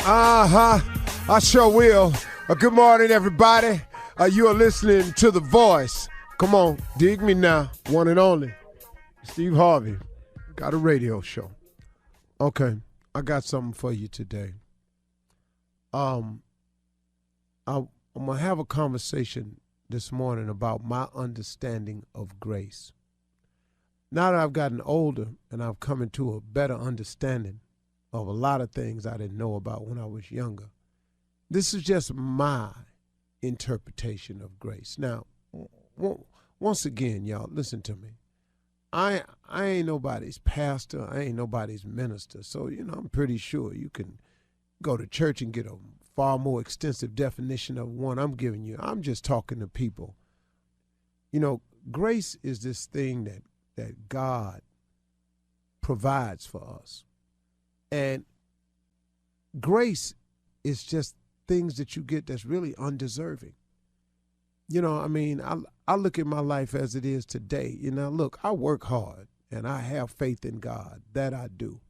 I sure will. Good morning, everybody. You are listening to The Voice. Come on, dig me now. One and only. Steve Harvey. Got a radio show. Okay, I got something for you today. I'm going to have a conversation this morning about my understanding of grace. Now that I've gotten older and I've come into a better understanding of a lot of things I didn't know about when I was younger, this is just my interpretation of grace. Now, once again, y'all, listen to me. I ain't nobody's pastor. I ain't nobody's minister. So, I'm pretty sure you can go to church and get a far more extensive definition of one I'm giving you. I'm just talking to people. Grace is this thing that God provides for us. And grace is just things that you get that's really undeserving. I look at my life as it is today. Look, I work hard and I have faith in God. That I do.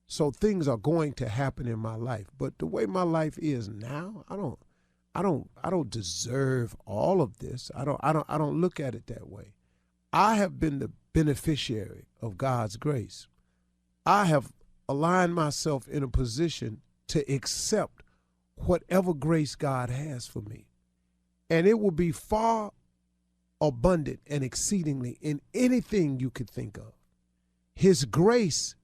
So things are going to happen in my life. But the way my life is now, I don't deserve all of this. I don't look at it that way. I have been the beneficiary of God's grace. I have aligned myself in a position to accept whatever grace God has for me. And it will be far abundant and exceedingly in anything you could think of. His grace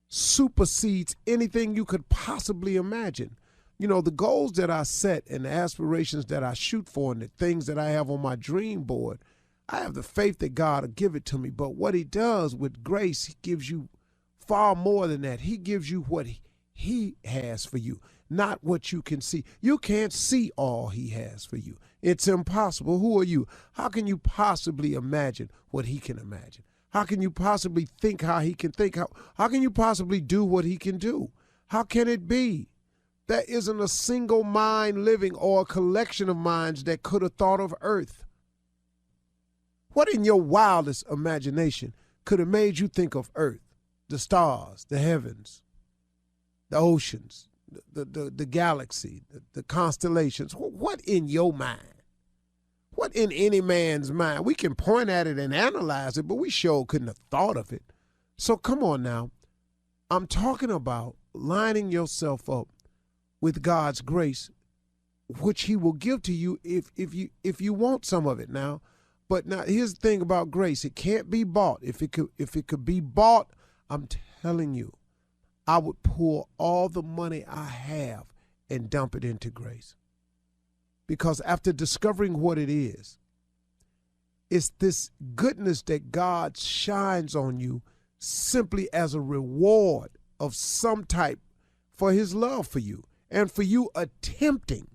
supersedes anything you could possibly imagine. The goals that I set and the aspirations that I shoot for and the things that I have on my dream board, I have the faith that God will give it to me. But what he does with grace, he gives you far more than that. He gives you what he has for you, not what you can see. You can't see all he has for you. It's impossible. Who are you? How can you possibly imagine what he can imagine? How can you possibly think how he can think? How can you possibly do what he can do? How can it be? There isn't a single mind living or a collection of minds that could have thought of earth. What in your wildest imagination could have made you think of earth, the stars, the heavens, the oceans, the galaxy, the constellations? What in your mind? What in any man's mind? We can point at it and analyze it, but we sure couldn't have thought of it. So come on now. I'm talking about lining yourself up with God's grace, which he will give to you if you want some of it now. But now here's the thing about grace. It can't be bought. If it could be bought, I'm telling you, I would pour all the money I have and dump it into grace. Because after discovering what it is, it's this goodness that God shines on you simply as a reward of some type for his love for you and for you attempting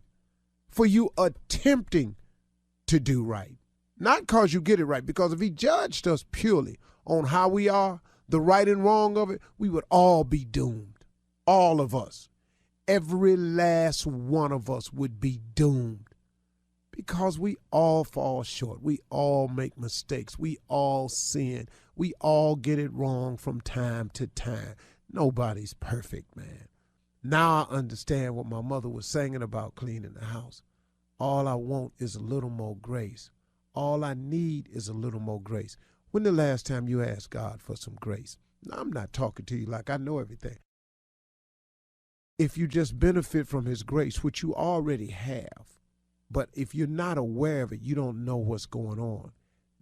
to do right. Not because you get it right, because if he judged us purely on how we are, the right and wrong of it, we would all be doomed. All of us. Every last one of us would be doomed because we all fall short. We all make mistakes. We all sin. We all get it wrong from time to time. Nobody's perfect, man. Now I understand what my mother was singing about cleaning the house. All I want is a little more grace. All I need is a little more grace. When the last time you asked God for some grace? Now, I'm not talking to you like I know everything. If you just benefit from his grace, which you already have, but if you're not aware of it, you don't know what's going on.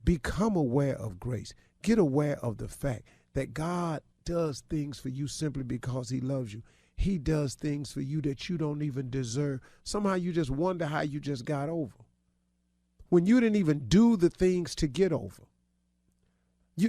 Become aware of grace. Get aware of the fact that God does things for you simply because he loves you. He does things for you that you don't even deserve. Somehow you just wonder how you just got over. When you didn't even do the things to get over.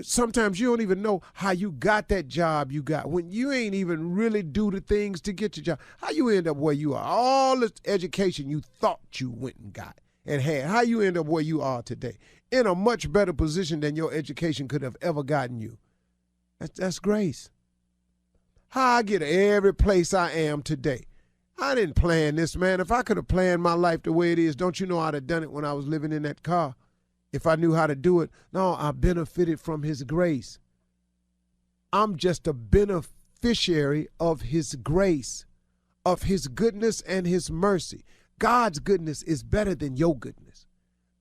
Sometimes you don't even know how you got that job you got when you ain't even really do the things to get your job. How you end up where you are? All this education you thought you went and got and had. How you end up where you are today in a much better position than your education could have ever gotten you. That's grace. How I get every place I am today. I didn't plan this, man. If I could have planned my life the way it is, don't you know I'd have done it when I was living in that car? If I knew how to do it. No, I benefited from his grace. I'm just a beneficiary of his grace. of his goodness and his mercy. God's goodness is better than your goodness.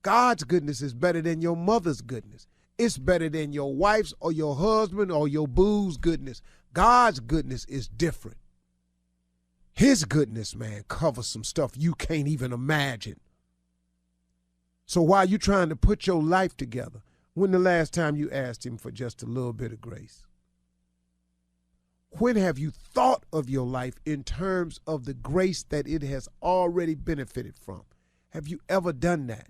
God's goodness is better than your mother's goodness. It's better than your wife's or your husband or your boo's goodness. God's goodness is different. His goodness, man, covers some stuff you can't even imagine. So while you're trying to put your life together, when the last time you asked him for just a little bit of grace? When have you thought of your life in terms of the grace that it has already benefited from? Have you ever done that?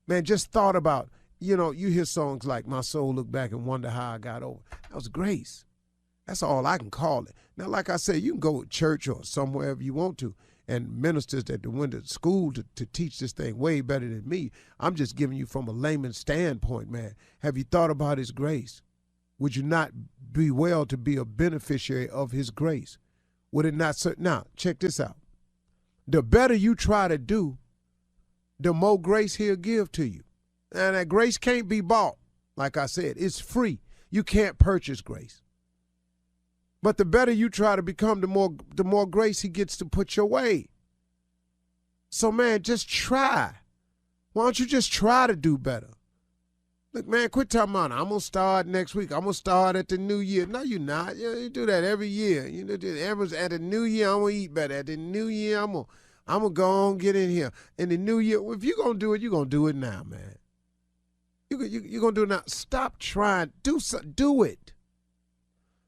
Man, just thought about, you hear songs like My Soul Look Back and Wonder How I Got Over. That was grace. That's all I can call it. Now, like I said, you can go to church or somewhere if you want to, and ministers that went to school to teach this thing way better than me. I'm just giving you from a layman's standpoint, man. Have you thought about his grace? Would you not be well to be a beneficiary of his grace? Would it not? Now, check this out. The better you try to do, the more grace he'll give to you. And that grace can't be bought. Like I said, it's free. You can't purchase grace. But the better you try to become, the more grace he gets to put your way. So, man, just try. Why don't you just try to do better? Look, man, quit talking about I'm going to start next week. I'm going to start at the new year. No, you're not. You do that every year. Everyone's at the new year, I'm going to eat better. At the new year, I'm going to go on get in here. In the new year, if you're going to do it, you're going to do it now, man. You're going to do it now. Stop trying. Do it.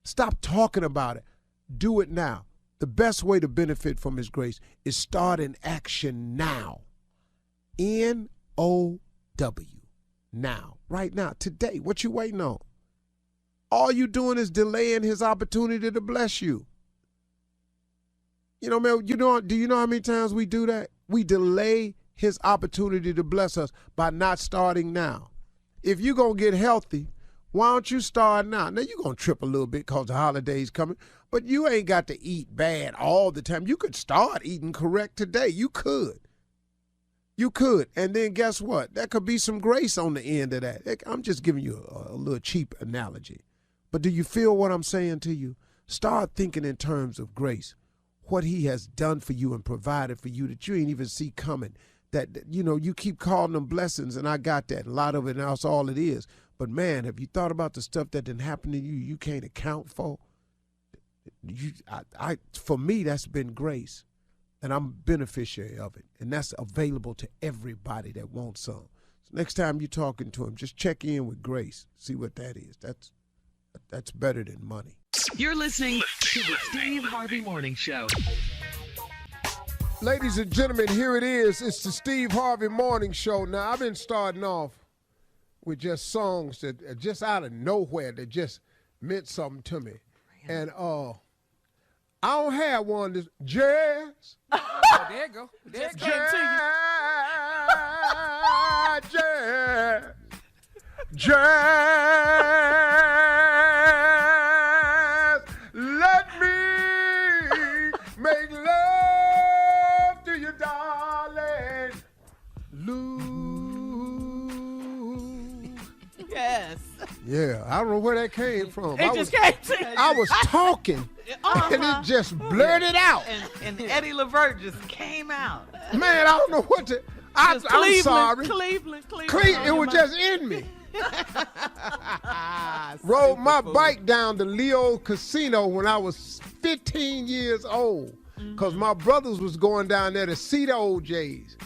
Stop talking about it. Do it now. The best way to benefit from his grace is start in action now. N-O-W. Now. Right now. Today. What you waiting on? All you doing is delaying his opportunity to bless you. Man, do you know how many times we do that? We delay his opportunity to bless us by not starting now. If you're going to get healthy, why don't you start now? Now, you're going to trip a little bit because the holiday's coming, but you ain't got to eat bad all the time. You could start eating correct today. You could. And then guess what? There could be some grace on the end of that. I'm just giving you a little cheap analogy. But do you feel what I'm saying to you? Start thinking in terms of grace, what he has done for you and provided for you that you ain't even see coming. That, you keep calling them blessings, and I got that. A lot of it, and that's all it is. But, man, have you thought about the stuff that didn't happen to you can't account for? For me, that's been grace, and I'm a beneficiary of it, and that's available to everybody that wants some. So next time you're talking to him, just check in with grace, see what that is. That's better than money. You're listening to the Steve Harvey Morning Show. Ladies and gentlemen, here it is. It's the Steve Harvey Morning Show. Now, I've been starting off with just songs that are just out of nowhere that just meant something to me. And I don't have one that's jazz. Oh, there you go. Just Jazz, jazz, let me make love to you, darling. Yes. Yeah, I don't know where that came from. It just came to you. I was talking, and it just blurted out. And Eddie Levert just came out. Man, I don't know what to. I'm sorry. Cleveland. It was just in me. Rode my bike down to Leo Casino when I was 15 years old because my brothers was going down there to see the OJs.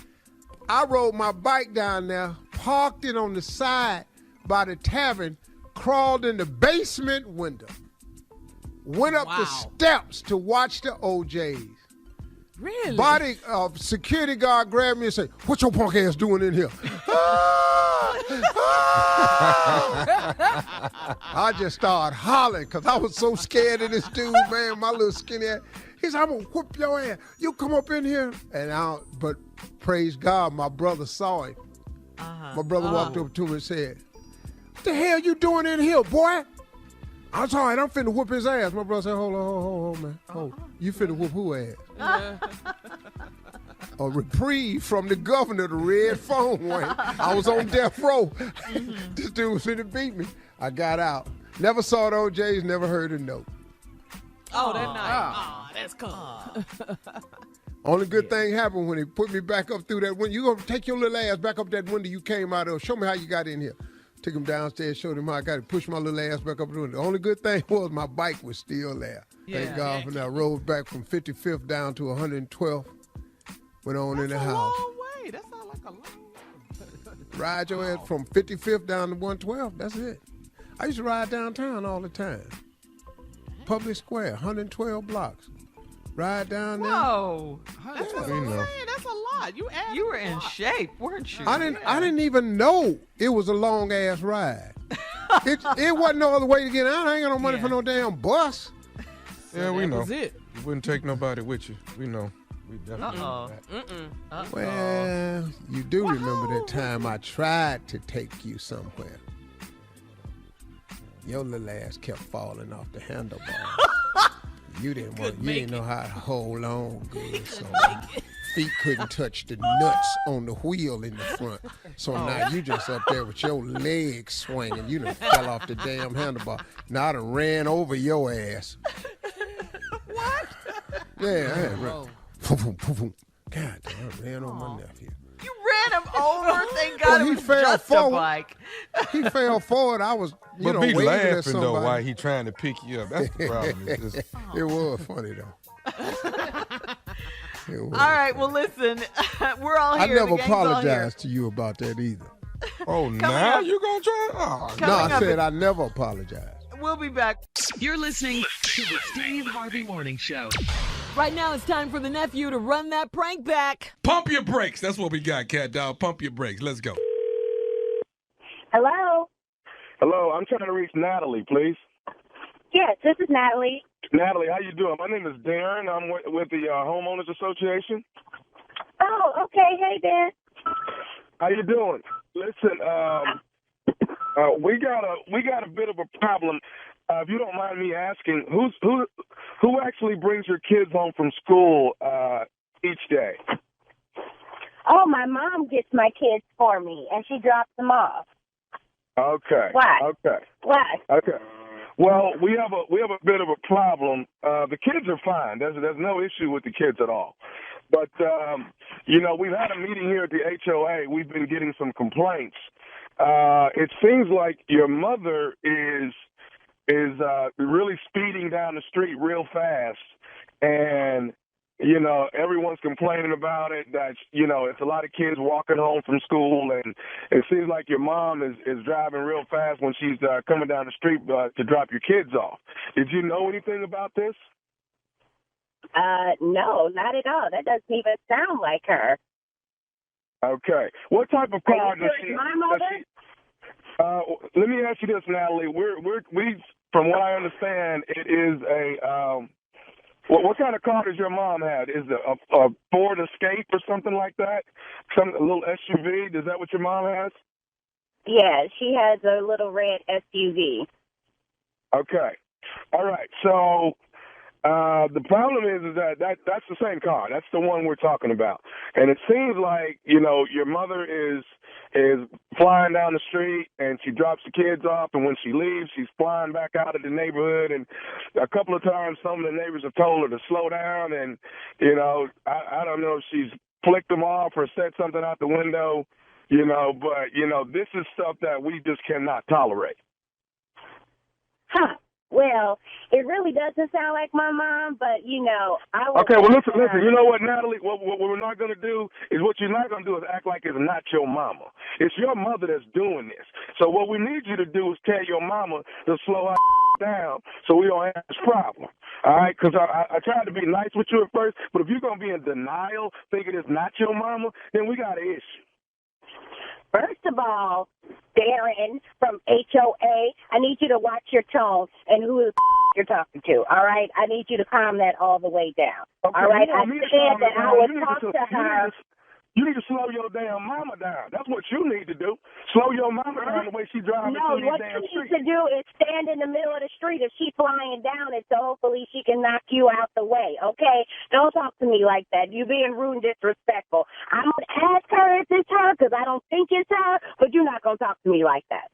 I rode my bike down there, parked it on the side by the tavern, crawled in the basement window, went up the steps to watch the OJs. Really? Security guard grabbed me and said, "What your punk ass doing in here?" I just started hollering because I was so scared of this dude, man, my little skinny ass. He said, "I'm going to whoop your ass. You come up in here." But praise God, my brother saw it. My brother walked up to him and said, "What the hell you doing in here, boy?" I was all right, I'm finna whoop his ass. My brother said, hold on, man. You finna whoop who ass? A reprieve from the governor, the red phone went. I was on death row. This dude was finna beat me. I got out. Never saw the OJs, never heard a note. Oh, that night. ass come. Only good thing happened when he put me back up through that window. You gonna take your little ass back up that window you came out of. Show me how you got in here. Took him downstairs, showed him how I got to push my little ass back up the window. The only good thing was my bike was still there. Thank God for that. I rode back from 55th down to 112th. Went on in the house. That's a long way. That sounds like a long way. Ride your ass from 55th down to 112th. That's it. I used to ride downtown all the time. Public Square, 112 blocks. Ride down there. Whoa. That's what I'm saying. That's a lot. You were in shape, weren't you? I didn't even know it was a long ass ride. it wasn't no other way to get out. I ain't got no money for no damn bus. Yeah, we know. That was it. You wouldn't take nobody with you. We know. We definitely know that. Well, you do remember that time I tried to take you somewhere. Your little ass kept falling off the handlebars. You didn't know how to hold on good, so feet couldn't touch the nuts on the wheel in the front. So now you just up there with your legs swinging. You done fell off the damn handlebar. Now I done ran over your ass. What? Yeah, I had run. God damn, I ran on my nephew. You ran him over. Thank God Well, it was just a bike. He fell forward. I was, But be waving at laughing, somebody. though, while he trying to pick you up. That's the problem. It's just, It was funny, though. All right, well, listen, we're all here. I never The gang's all here. apologized to you about that either. oh, now up. you going to try? Oh, No, Coming I up said I never apologized. We'll be back. You're listening to the Steve Harvey Morning Show. Right now, it's time for the nephew to run that prank back. Pump your brakes. That's what we got, Cat Dog. Pump your brakes. Let's go. Hello? Hello, I'm trying to reach Natalie, please. Yes, this is Natalie. Natalie, how you doing? My name is Darren. I'm with the Homeowners Association. Oh, okay. Hey, Dan. How you doing? Listen, we got a bit of a problem. If you don't mind me asking, who actually brings your kids home from school each day? Oh, my mom gets my kids for me, and she drops them off. Okay. Why? Okay. Why? Okay. Well, we have a bit of a problem. The kids are fine. There's no issue with the kids at all. But we've had a meeting here at the HOA. We've been getting some complaints. It seems like your mother is really speeding down the street real fast, and everyone's complaining about it. That it's a lot of kids walking home from school, and it seems like your mom is driving real fast when she's coming down the street to drop your kids off. Did you know anything about this? No, not at all. That doesn't even sound like her. Okay. What type of car does she? My mother? Let me ask you this, Natalie. We from what I understand, it is a. What kind of car does your mom have? Is it a Ford Escape or something like that? A little SUV? Is that what your mom has? Yeah, she has a little red SUV. Okay. All right. So the problem is that's the same car. That's the one we're talking about. And it seems like, your mother is flying down the street and she drops the kids off, and when she leaves, she's flying back out of the neighborhood. And a couple of times some of the neighbors have told her to slow down, and, I don't know if she's flicked them off or said something out the window, but, this is stuff that we just cannot tolerate. Huh. Well, it really doesn't sound like my mom, but, I will... Okay, well, listen. You know what, Natalie? What we're not going to do is what you're not going to do is act like it's not your mama. It's your mother that's doing this. So what we need you to do is tell your mama to slow her down so we don't have this problem. All right? Because I tried to be nice with you at first, but if you're going to be in denial, thinking it's not your mama, then we got an issue. First of all, Darren from HOA, I need you to watch your tone and who the you're talking to, all right? I need you to calm that all the way down, okay, all right? I said that I would talk to her. You need to slow your damn mama down. That's what you need to do. Slow your mama down the way she drives through these damn streets. No, what you need to do is stand in the middle of the street if she's flying down it, so hopefully she can knock you out the way, okay? Don't talk to me like that. You're being rude and disrespectful. I'm going to ask her if it's her because I don't think it's her, but you're not going to talk to me like that.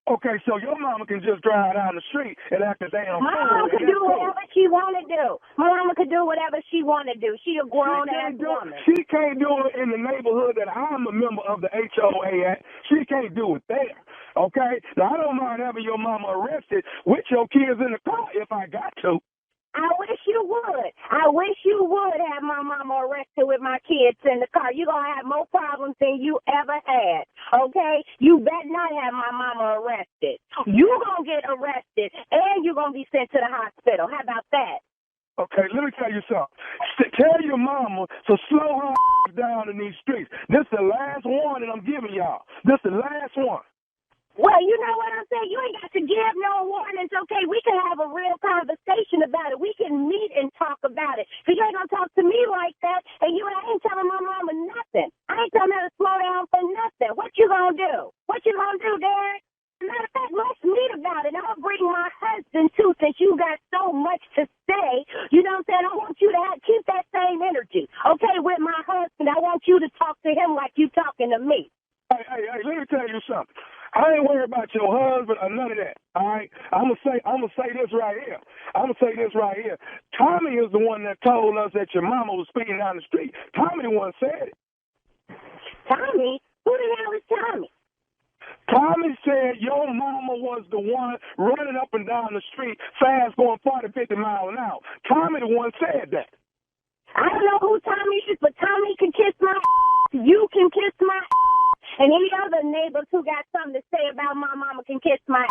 Okay, so your mama can just drive down the street and act a damn fool. My mama can do whatever she want to do. My mama can do whatever she want to do. She a grown-ass woman. She can't do it in the neighborhood that I'm a member of the HOA at. She can't do it there. Okay? Now, I don't mind having your mama arrested with your kids in the car if I got to. I wish you would. I wish you would have my mama arrested with my kids in the car. You're going to have more problems than you ever had, okay? You better not have my mama arrested. You're going to get arrested, and you're going to be sent to the hospital. How about that? Okay, let me tell you something. Tell your mama to slow her down in these streets. This is the last warning I'm giving y'all. This is the last one. Well, you know what I'm saying? You ain't got to give no warnings, okay? We can have a real conversation about it. We can meet and talk about it. Because you ain't going to talk to me like that, and you ain't telling my mama nothing. I ain't telling her to slow down for nothing. What you going to do? What you going to do, Derek? Matter of fact, let's meet about it. I'm going to bring my husband, too, since you got so much to say. You know what I'm saying? I want you to keep that same energy, okay, with my husband. I want you to talk to him like you talking to me. Hey, let me tell you something. I ain't worried about your husband or none of that. All right, I'm gonna say this right here. Tommy is the one that told us that your mama was speeding down the street. Tommy the one said it. Tommy? Who the hell is Tommy? Tommy said your mama was the one running up and down the street fast, going 40, 50 miles an hour. Tommy the one said that. I don't know who Tommy is, but Tommy can kiss my you can kiss my and any other neighbors who got something to say about my mama can kiss my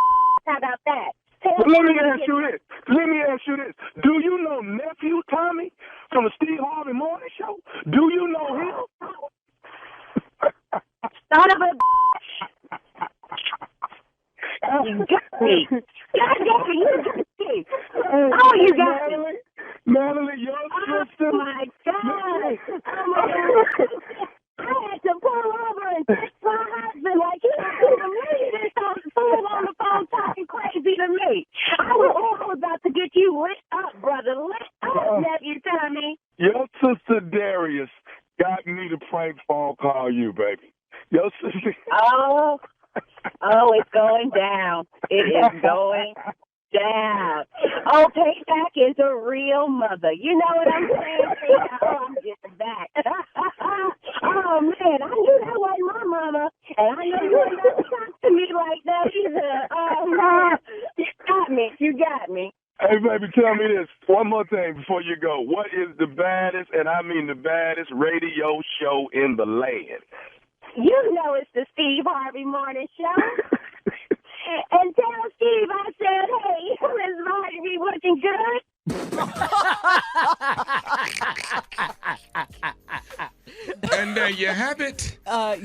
How about that? But let me ask you this. Do you know nephew Tommy from the Steve Harvey Morning Show? Do you know him? Son of a You got me. You got me. Oh, you got me. Natalie, your sister. Oh, my God. I had to pull over and text my husband like he was to me. This fool on the phone talking crazy to me. I was about to get you lit up, brother. Lit up, nephew Tommy. Your sister Darius got me to prank phone call you, baby. Your sister. Oh, it's going down. It is going down. Oh, Payback is a real mother. You know what I'm saying? Oh, I'm getting back. Oh, man, I knew that wasn't my mama, and I know you ain't never talk to me like that either. Oh, you got me. Hey, baby, tell me this. One more thing before you go. What is the baddest, and I mean the baddest, radio show in the land? You know it's the Steve Harvey Morning Show. And tell Steve I said, hey, Miss Harvey looking good. And there you have it.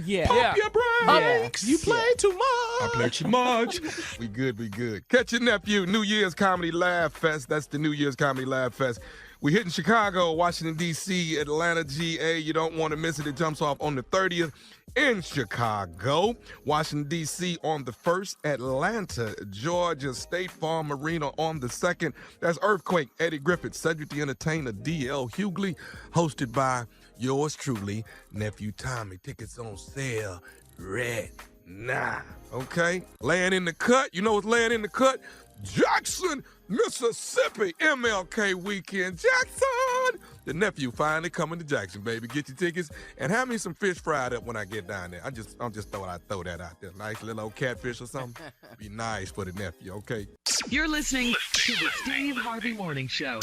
Yeah. Pump your brakes. You play too much. I play too much. We good. Catch your nephew, New Year's Comedy Laugh Fest. That's the New Year's Comedy Laugh Fest. We hitting Chicago, Washington, D.C., Atlanta, GA. You don't want to miss it. It jumps off on the 30th in Chicago. Washington, D.C. on the 1st. Atlanta, Georgia, State Farm Arena on the 2nd. That's Earthquake, Eddie Griffith, Cedric the Entertainer, D.L. Hughley, hosted by yours truly, Nephew Tommy. Tickets on sale right now. Okay? Laying in the cut. You know what's laying in the cut? Jackson, Mississippi, MLK weekend. Jackson! The nephew finally coming to Jackson, baby. Get your tickets and have me some fish fried up when I get down there. I'm just throw that out there. Nice little old catfish or something. Be nice for the nephew, okay? You're listening to the Steve Harvey Morning Show.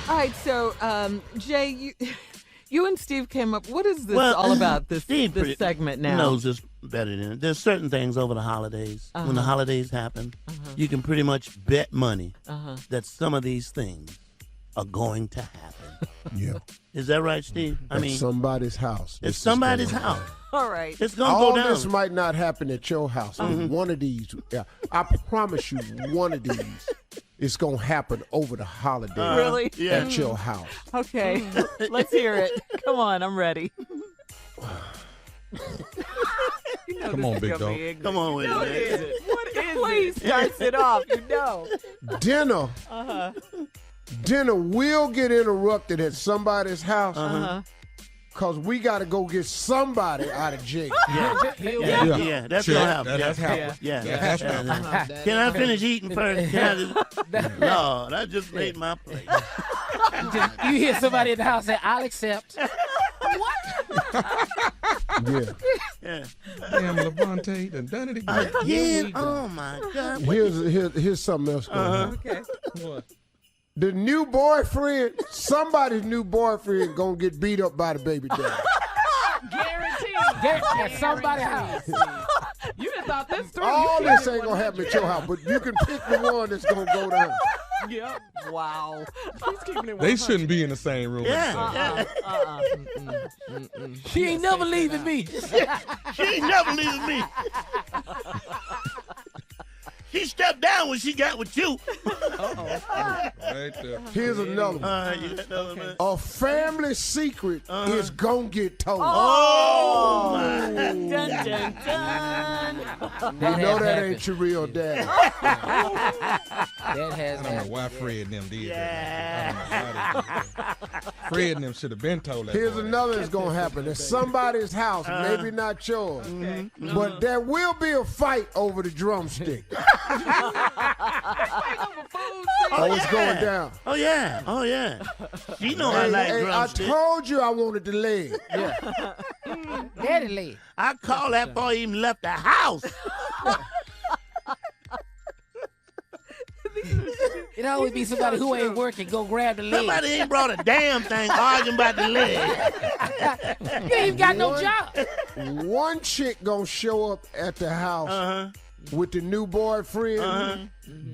All right, so Jay, you and Steve came up. What is this all about? This segment now knows this better than it. There's certain things over the holidays. When the holidays happen, you can pretty much bet money that some of these things are going to happen. Yeah. Is that right, Steve? I mean, somebody's house. It's somebody's house. All right. It's going to go down. All this might not happen at your house. But one of these, I promise you, one of these is going to happen over the holiday Really? at your house. Okay. Let's hear it. Come on, I'm ready. Come on, big dog. Come on with it. Man. What is it? Please starts it off. You know. Dinner will get interrupted at somebody's house because we got to go get somebody out of jail. Yeah. That's gonna happen. That's happening. Yeah. Can I finish eating first? No, that just made my plate. You hear somebody in the house say, "I'll accept." Yeah. Damn, Levante done it again. Again? Oh my God. Here's something else going on. Okay. What? The new boyfriend, somebody's new boyfriend gonna get beat up by the baby daddy. Guaranteed. At somebody's house. You done thought this through. All this ain't gonna happen at your house, but you can pick the one that's gonna go down. Yep. Wow. She's keeping it. They shouldn't be in the same room. She ain't never leaving me. She ain't never leaving me. She stepped down when she got with you. Right there. Here's another one. You got another one? A family secret is gonna get told. Oh, my. Dun, dun, dun. You know that ain't your real dad. That has I don't know why Fred and them did that. I don't know why they did that. Fred and them should have been told that. Here's another that's gonna happen. At somebody's house, maybe not yours, but there will be a fight over the drumstick. Oh, it's going down. Oh yeah. You know I like I drumsticks. told you I wanted the leg. Daddy leg. I called that boy even left the house. It always be somebody who ain't working go grab the leg. Somebody ain't brought a damn thing arguing about the leg. You ain't got no job. One chick gonna show up at the house with the new boyfriend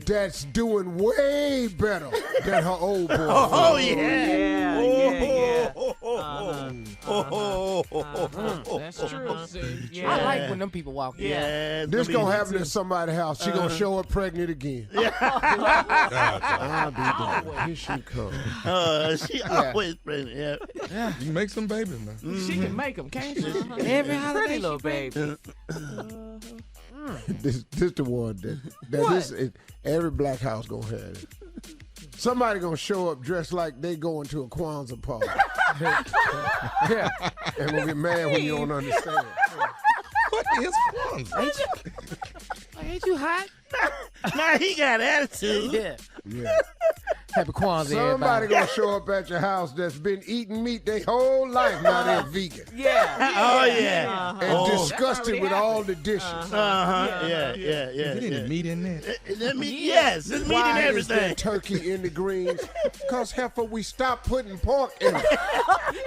that's doing way better than her old boyfriend. Oh yeah. That's true. Yeah. I like when them people walk in. Yeah. This gonna happen at somebody's house. She gonna show up pregnant again. I'll be there. Here she comes. She always pregnant. Yeah. You can make some babies now. She can make them, can't she? Every holiday, little baby. This the one that every black house gonna have it. Somebody gonna show up dressed like they going to a Kwanzaa party. And gonna get mad when you don't understand. What is Kwanzaa? Ain't you hot? Now he got attitude. Yeah. Happy Kwanzaa, Somebody everybody. gonna show up at your house that's been eating meat their whole life. Now they're vegan. Oh yeah. And disgusted with all the dishes. Yeah. Is any meat in there? Yes, there's meat in Why is there everything. turkey in the greens? Because, heifer, we stopped putting pork in it.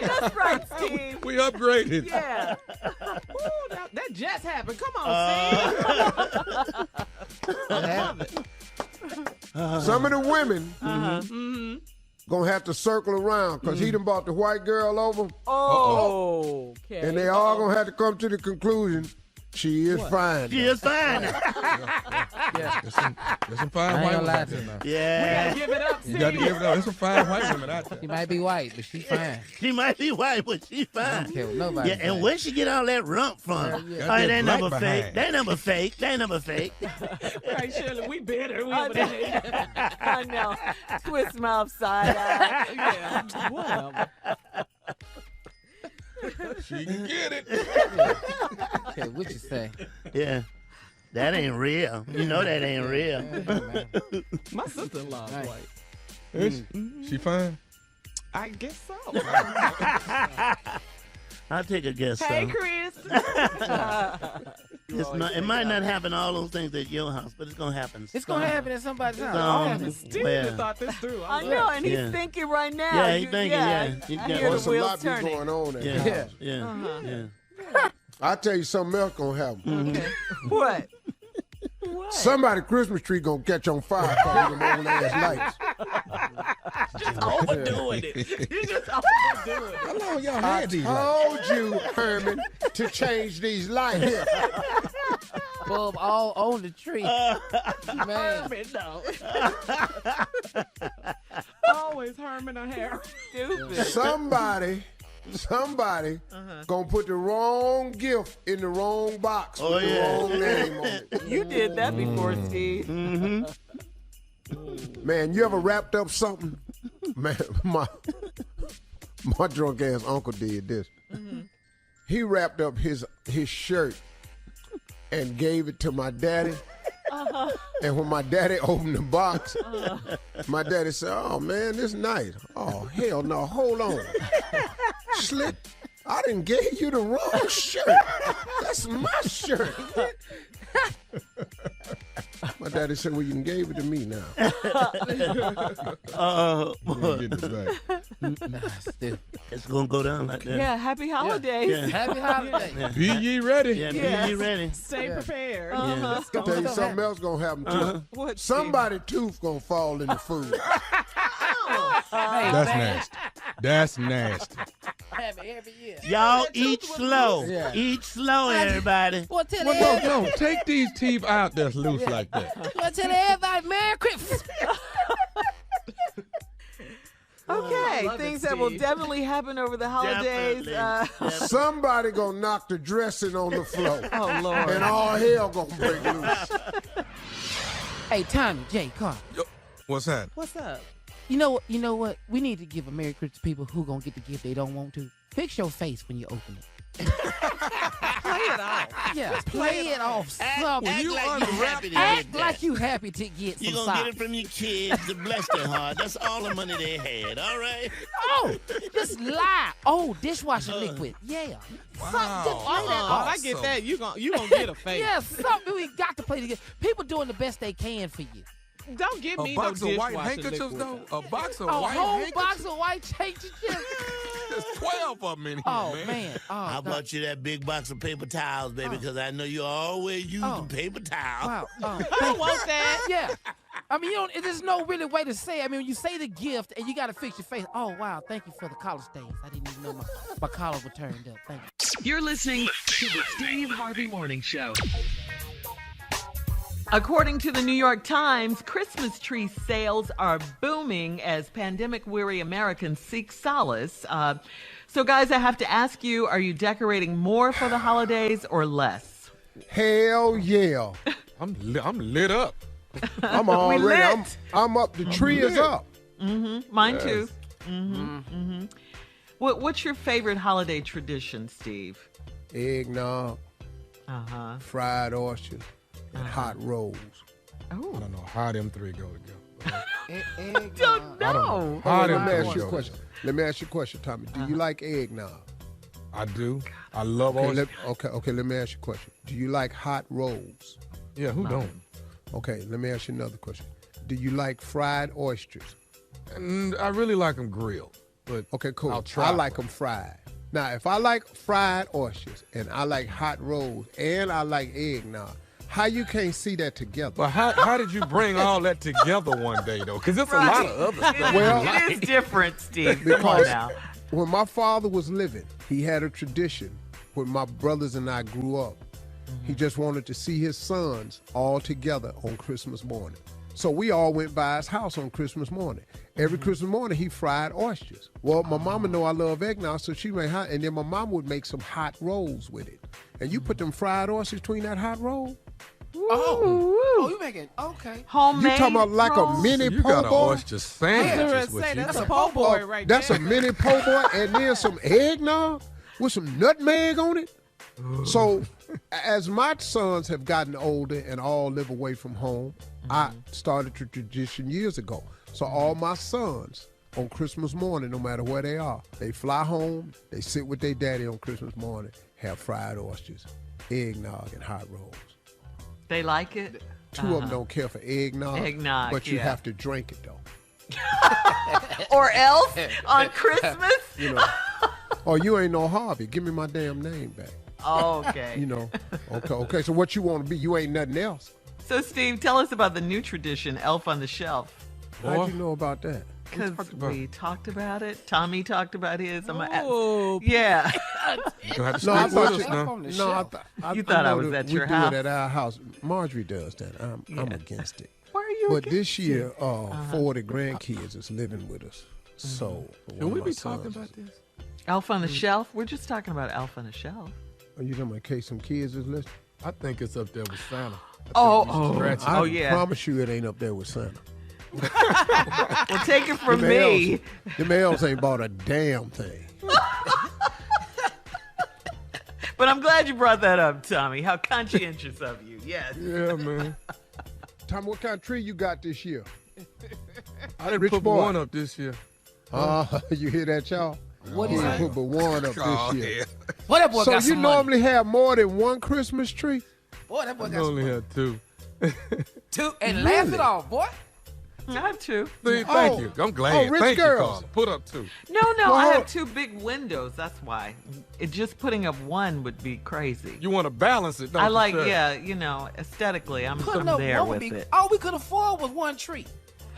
That's right, Steve. We upgraded. Yeah. Ooh, that just happened. Come on, Steve. Some of the women gonna have to circle around because he done brought the white girl over, Oh, okay. and they all gonna have to come to the conclusion she is fine. She is fine. There's some fine I ain't white gonna women lie out to there you. now. Yeah. Give it up, You got to Steve. give it up. There's some fine white women out there. She might be white, but she fine. She might be white, but she I fine. don't care what nobody Yeah, and think. where she get all that rump from? Got Oh, that they black never fake. behind. They never fake. They never fake. Right, Shirley, we better. I know. Twist mouth side out. Yeah, whatever. She can get it. Okay, what you say? Yeah. That ain't real. You know that ain't real. My sister-in-law is white. Is she fine? I guess so. I'll take a guess. Hey, so. Chris. It might not happen all those things at your house, but it's gonna happen. It's gonna happen at somebody's house. Steve thought this through. I know, and he's thinking right now. Yeah, he's thinking. Yeah, I yeah. hear There's the a wheels lot be turning. going on at the Yeah, house. yeah. I'll tell you something else gonna happen. What? Somebody Christmas tree gonna catch on fire from them old ass lights. Overdoing it. You just overdoing it. How long y'all I had these? lights? told you, Herman, to change these lights. Bulb all on the tree. Man. No. Always Herman or Harry. Stupid. Somebody gonna put the wrong gift in the wrong box with the wrong name on it. You did that before, Steve. Man, you ever wrapped up something? Man, my drunk ass uncle did this. He wrapped up his shirt and gave it to my daddy. And when my daddy opened the box, my daddy said, "Oh, man, this nice." "Oh, hell no, hold on. Slick, I done gave you the wrong shirt. That's my shirt." My daddy said, "Well, you gave it to me now." It's going to go down like that. Yeah, happy holidays. Yeah. Happy holidays. Yeah. Be ye ready. Yeah, Yes. be ye ready. Stay prepared. I'll tell you something else gonna happen too. What, Somebody's tooth gonna fall in the food. That's nasty. That's nasty. Every year. Y'all eat slow. Yeah. Eat slow, everybody. Well, tell Well, everybody. no, take these teeth out that's loose like that. Well, tell everybody Merry Christmas. Okay, love it, things that will Steve. definitely happen over the holidays. Definitely. Somebody gonna knock the dressing on the floor. Oh, Lord. And all hell gonna break loose. Hey, Tommy, Jay, Carl. What's that? What's up? You know what? We need to give a Merry Christmas to people who gonna get the gift they don't want to. Fix your face when you open it. Play it off. Yeah, play it off. Something. Act like you happy to Act get like that. you happy to get You're some going to get socks. it from your kids to bless their heart. That's all the money they had, all right? Oh, just lie. Oh, dishwasher liquid. Yeah. Something, just play that Oh, off. I get that. You gonna get a face. Yeah, something we got to play together. People doing the best they can for you. Don't give me A box no of white dishwasher handkerchiefs, liquid. though? A box of A white whole handkerchiefs? box of white handkerchiefs. There's 12 of them in here, Oh, man. man. Oh, How no. about you that big box of paper towels, baby? Because I know you always using paper towels. Wow. I want that. Yeah. I mean, there's no really way to say it. I mean, when you say the gift and you got to fix your face. Oh, wow. Thank you for the collar stains. I didn't even know my collars were turned up. Thank you. You're listening to the Steve Harvey Morning Show. According to the New York Times, Christmas tree sales are booming as pandemic-weary Americans seek solace. So, guys, I have to ask you, are you decorating more for the holidays or less? Hell yeah. I'm lit up. I'm already. lit. I'm up. The tree is up. Mine too. What's your favorite holiday tradition, Steve? Eggnog, Uh-huh. fried oysters, and hot rolls. I Oh, don't know how them three go together. don't I don't know. know how Let them me three ask you a go question. together. Let me ask you a question, Tommy. Do you like eggnog? I do. I love Okay, oysters. okay. Let me ask you a question. Do you like hot rolls? Yeah, who don't? Okay, let me ask you another question. Do you like fried oysters? And I really like them grilled. But Okay, cool. I'll try. I like them fried. Now, if I like fried oysters and I like hot rolls and I like eggnog, how you can't see that together? But how did you bring all that together one day, though? Because there's a lot of other stuff. Well, It is different, Steve. Come on Because now. when my father was living, he had a tradition when my brothers and I grew up. He just wanted to see his sons all together on Christmas morning. So we all went by his house on Christmas morning. Every Christmas morning, he fried oysters. Well, my mama know I love eggnog, so she made hot, and then my mom would make some hot rolls with it. And you put them fried oysters between that hot roll. Oh, you making, okay. Homemade. You talking about like a rolls? mini You po' got an boy? oyster sandwich, is what you That's got. a po' boy right That's there. a mini po' boy, and then some eggnog with some nutmeg on it. So, as my sons have gotten older and all live away from home, I started a tradition years ago. So all my sons on Christmas morning, no matter where they are, they fly home, they sit with their daddy on Christmas morning, have fried oysters, eggnog, and hot rolls. They like it? Two of them don't care for eggnog, Eggnog, but you yeah. have to drink it though. Or else on Christmas? You know, or you ain't no Harvey. Give me my damn name back. Okay. You know, okay. So what you want to be? You ain't nothing else. So, Steve, tell us about the new tradition, Elf on the Shelf. How'd you know about that? Because we talked about it. Tommy talked about his. Oh, Yeah. You gonna have to No, I stick with thought us you. now. No, You thought I was that at we your do house? it at our house. Marjorie does that. I'm against it. Why are you But against this year, it? 40 grandkids is living with us. So Should we be talking about this? Elf on the Shelf? We're just talking about Elf on the Shelf. Are you talking about in case some kids is listening? I think it's up there with Santa. I yeah. promise you it ain't up there with Santa. Well, take it from Them me. elves- Them elves ain't bought a damn thing. But I'm glad you brought that up, Tommy. How conscientious of you. Yes. Yeah, man. Tommy, what kind of tree you got this year? I didn't Rich put boy. one up this year. You hear that, y'all? What He is didn't that? put but one up Oh, this year. yeah. Boy, that boy So got you some money. normally have more than one Christmas tree? Boy, that boy I got some only money. had two. Two, and laugh it off, boy. I have two. Thank Oh. you. I'm glad. Rich Thank girls. you, Carla. Put up two. No, Well, I hold- have two big windows. That's why. Just putting up one would be crazy. You want to balance it, don't I you, like, Shirley? aesthetically, I'm Putting up there one would with be. it. All we could afford was one tree.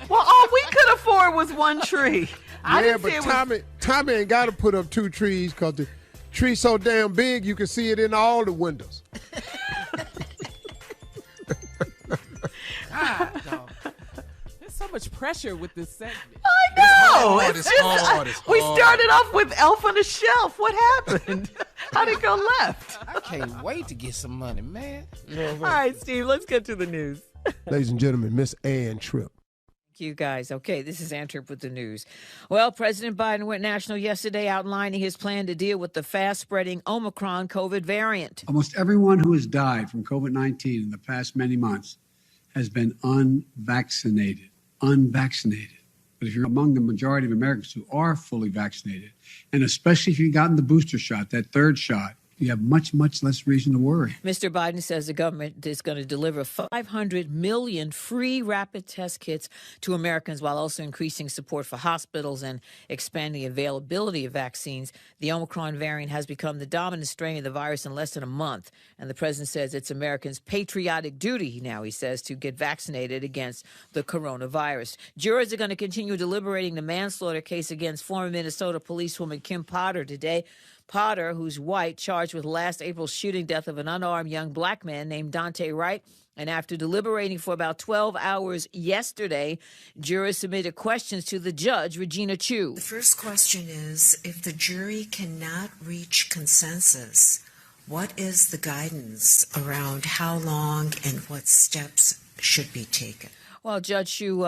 Well, all we could afford was one tree. I Yeah, didn't but see it was Tommy ain't got to put up two trees because the tree's so damn big you can see it in all the windows. God, dog. There's so much pressure with this segment. I know. hard, it's hard, it's we hard. started off with Elf on a Shelf. What happened? How'd it go left? I can't wait to get some money, man. All right, Steve, let's get to the news. Ladies and gentlemen, Miss Ann Tripp. You guys. Okay, this is Antwerp with the news. Well, President Biden went national yesterday outlining his plan to deal with the fast-spreading Omicron COVID variant. Almost everyone who has died from COVID-19 in the past many months has been unvaccinated. But if you're among the majority of Americans who are fully vaccinated, and especially if you've gotten the booster shot, that third shot, you have much, much less reason to worry. Mr. Biden says the government is going to deliver 500 million free rapid test kits to Americans while also increasing support for hospitals and expanding availability of vaccines. The Omicron variant has become the dominant strain of the virus in less than a month. And the president says it's Americans' patriotic duty now, he says, to get vaccinated against the coronavirus. Jurors are going to continue deliberating the manslaughter case against former Minnesota policewoman Kim Potter today. Potter, who's white, charged with last April's shooting death of an unarmed young black man named Dante Wright. And after deliberating for about 12 hours yesterday, jurors submitted questions to the judge, Regina Chu. The first question is, if the jury cannot reach consensus, what is the guidance around how long and what steps should be taken? Well, Judge Chu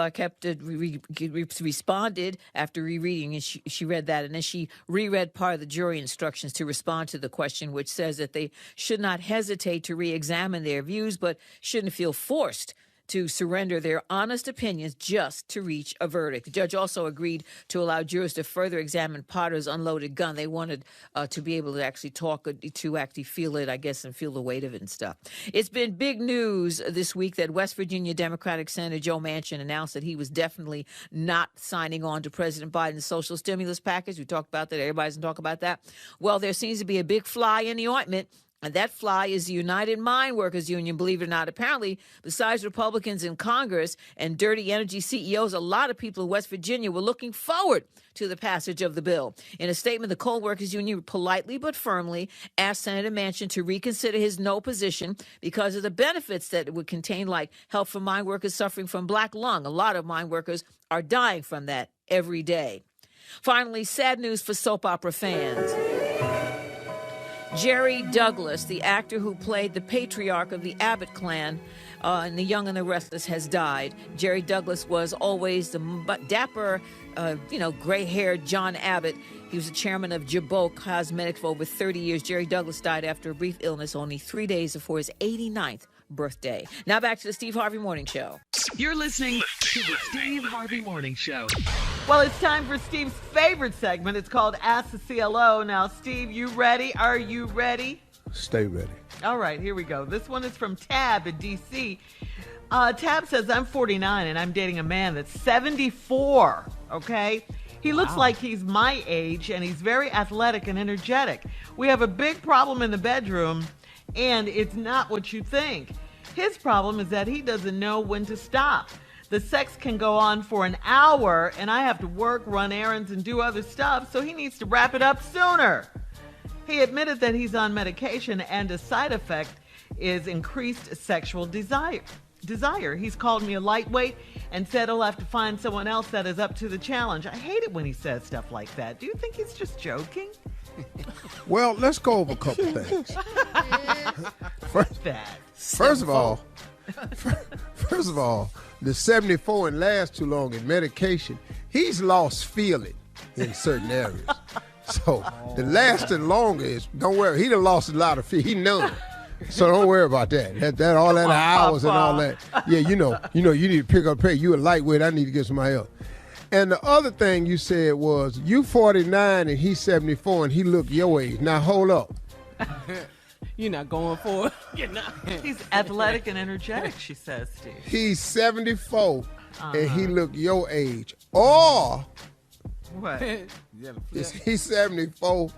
responded after rereading, and she read that, and then she reread part of the jury instructions to respond to the question, which says that they should not hesitate to re-examine their views, but shouldn't feel forced to surrender their honest opinions just to reach a verdict. The judge also agreed to allow jurors to further examine Potter's unloaded gun. They wanted to be able to actually talk, to actually feel it, I guess, and feel the weight of it and stuff. It's been big news this week that West Virginia Democratic Senator Joe Manchin announced that he was definitely not signing on to President Biden's social stimulus package. We talked about that. Everybody's going to talk about that. Well, there seems to be a big fly in the ointment. And that fly is the United Mine Workers Union, believe it or not. Apparently, besides Republicans in Congress and dirty energy CEOs, a lot of people in West Virginia were looking forward to the passage of the bill. In a statement, the Coal Workers Union politely but firmly asked Senator Manchin to reconsider his no position because of the benefits that it would contain, like help for mine workers suffering from black lung. A lot of mine workers are dying from that every day. Finally, sad news for soap opera fans. Jerry Douglas, the actor who played the patriarch of the Abbott clan in The Young and the Restless, has died. Jerry Douglas was always the dapper, gray-haired John Abbott. He was the chairman of Jabot Cosmetics for over 30 years. Jerry Douglas died after a brief illness only 3 days before his 89th birthday. Now back to the Steve Harvey Morning Show. You're listening to the Steve Harvey Morning Show. Well, it's time for Steve's favorite segment. It's called Ask the CLO. Now, Steve, you ready? Are you ready? Stay ready. All right, here we go. This one is from Tab in D.C. Tab says, I'm 49 and I'm dating a man that's 74, okay? He looks like he's my age and he's very athletic and energetic. We have a big problem in the bedroom and it's not what you think. His problem is that he doesn't know when to stop. The sex can go on for an hour and I have to work, run errands, and do other stuff, so he needs to wrap it up sooner. He admitted that he's on medication and a side effect is increased sexual desire. He's called me a lightweight and said he'll have to find someone else that is up to the challenge. I hate it when he says stuff like that. Do you think he's just joking? Well, let's go over a couple things. First of all, the 74 and last too long in medication, he's lost feeling in certain areas. So the lasting longer is, don't worry, he done lost a lot of feet. He numb. So don't worry about that. That all that hours and all that. Yeah, you know, you need to pick up the pace. You a lightweight, I need to get somebody else. And the other thing you said was, you 49 and he's 74 and he look your age. Now hold up. You're not going for it. You're not. He's athletic and energetic, she says, Steve. He's 74 and he look your age. Or what? He's 74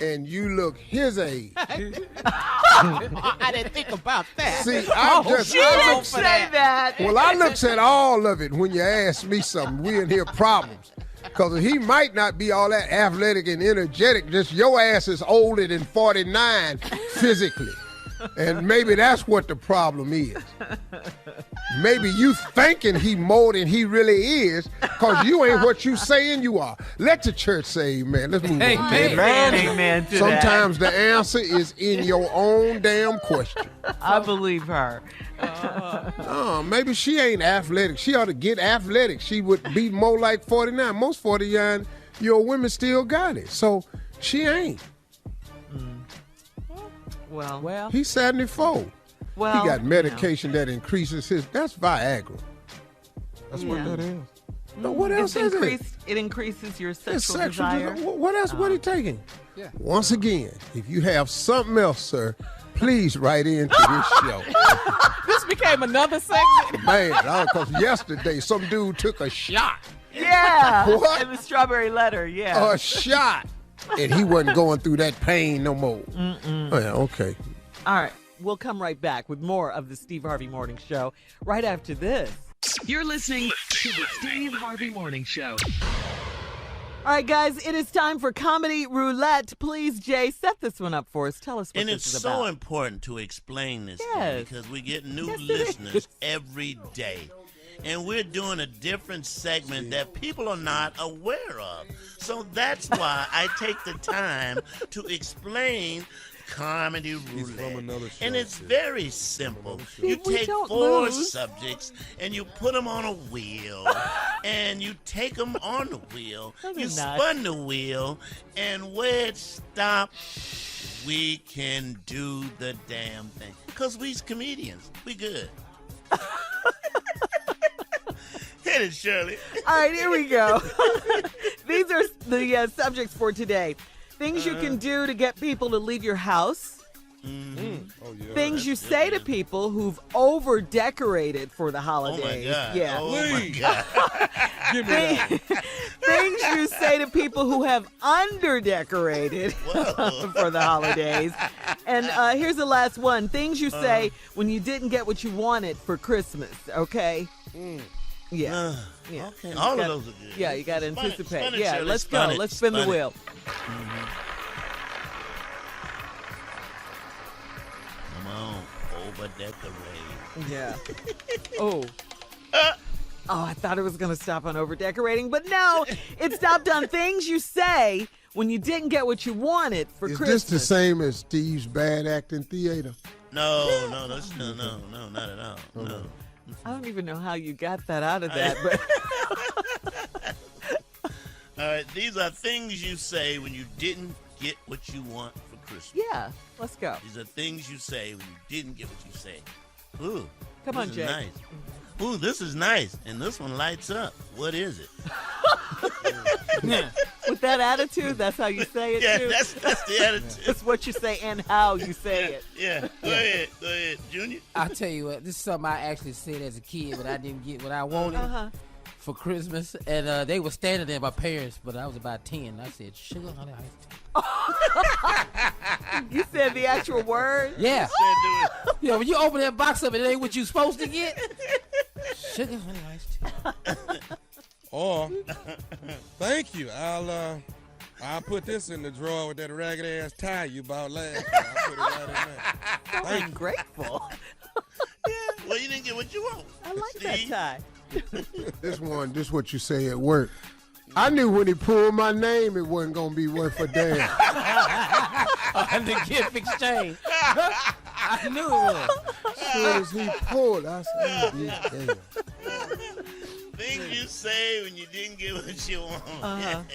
and you look his age. I didn't think about that. See, she didn't say that. Well, I looks at all of it when you ask me something. We in here problems. Because he might not be all that athletic and energetic, just your ass is older than 49 physically. And maybe that's what the problem is. Maybe you thinking he more than he really is, because you ain't what you saying you are. Let the church say amen. Let's move on. Amen to Sometimes the answer is in your own damn question. I believe her. Maybe she ain't athletic. She ought to get athletic. She would be more like 49. Most 49-year-old women still got it. So she ain't. Well, he's 74. Well, he got medication that increases his. That's Viagra. That's what that is. No, what else is it? It increases your It's sexual desire. What else? What he taking? Yeah. Once again, if you have something else, sir, please write into this show. This became another segment. Man, because yesterday some dude took a shot. Yeah. What? And the strawberry letter, yeah. A shot. And he wasn't going through that pain no more. Oh, yeah, okay. All right. We'll come right back with more of the Steve Harvey Morning Show right after this. You're listening to the Steve Harvey Morning Show. All right, guys, it is time for Comedy Roulette. Please, Jay, set this one up for us. Tell us what this is about. And it's so important to explain this thing because we get new listeners every day. And we're doing a different segment that people are not aware of. So that's why I take the time to explain Comedy Roulette. And it's very simple. You take 4 subjects and you put them on a wheel. And you take them on the wheel. You spun the wheel. And where it stops, we can do the damn thing. Because we's comedians. We good. Hit it, Shirley. All right, here we go. These are the subjects for today. Things you can do to get people to leave your house. Things you say to people who've over-decorated for the holidays. Oh, my God. Yeah. Oh, my God. Give me that. Things you say to people who have under-decorated for the holidays. And here's the last one. Things you say when you didn't get what you wanted for Christmas, okay? Yeah. Okay. All of those are good. Yeah, you got to anticipate. Spun it, Yeah, Shirley. let's Spun go. it. Let's spin the Spun it. wheel. Come on, over-decorate. Yeah. Oh, I thought it was going to stop on over-decorating, but no, it stopped on things you say when you didn't get what you wanted for Christmas. Is this the same as Steve's bad acting theater? No, not at all. No. I don't even know how you got that out of that, but all right, these are things you say when you didn't get what you want for Christmas. yeah, let's go. These are things you say when you didn't get what you say. Ooh, Come this on, is Jay. Nice. Ooh, this is nice, and this one lights up. What is it? With that attitude, that's how you say it, Yeah, too? that's the attitude. That's what you say and how you say it. Yeah, go ahead, Junior. I'll tell you what, this is something I actually said as a kid, but I didn't get what I wanted for Christmas. And they were standing there, my parents, but I was about 10. I said, sugar, honey, ice tea. You said the actual word? Yeah. Yeah, when you open that box up, it ain't what you supposed to get. Sugar, honey, ice tea. Or, thank you. I'll put this in the drawer with that ragged ass tie you bought last year. I'll put it right in there. So ungrateful. Yeah, well, you didn't get what you want. I like that tie. This what you say at work. I knew when he pulled my name, it wasn't going to be worth a damn. The gift exchange. I knew it was. As soon as he pulled, I said, damn. Things you say when you didn't get what you want.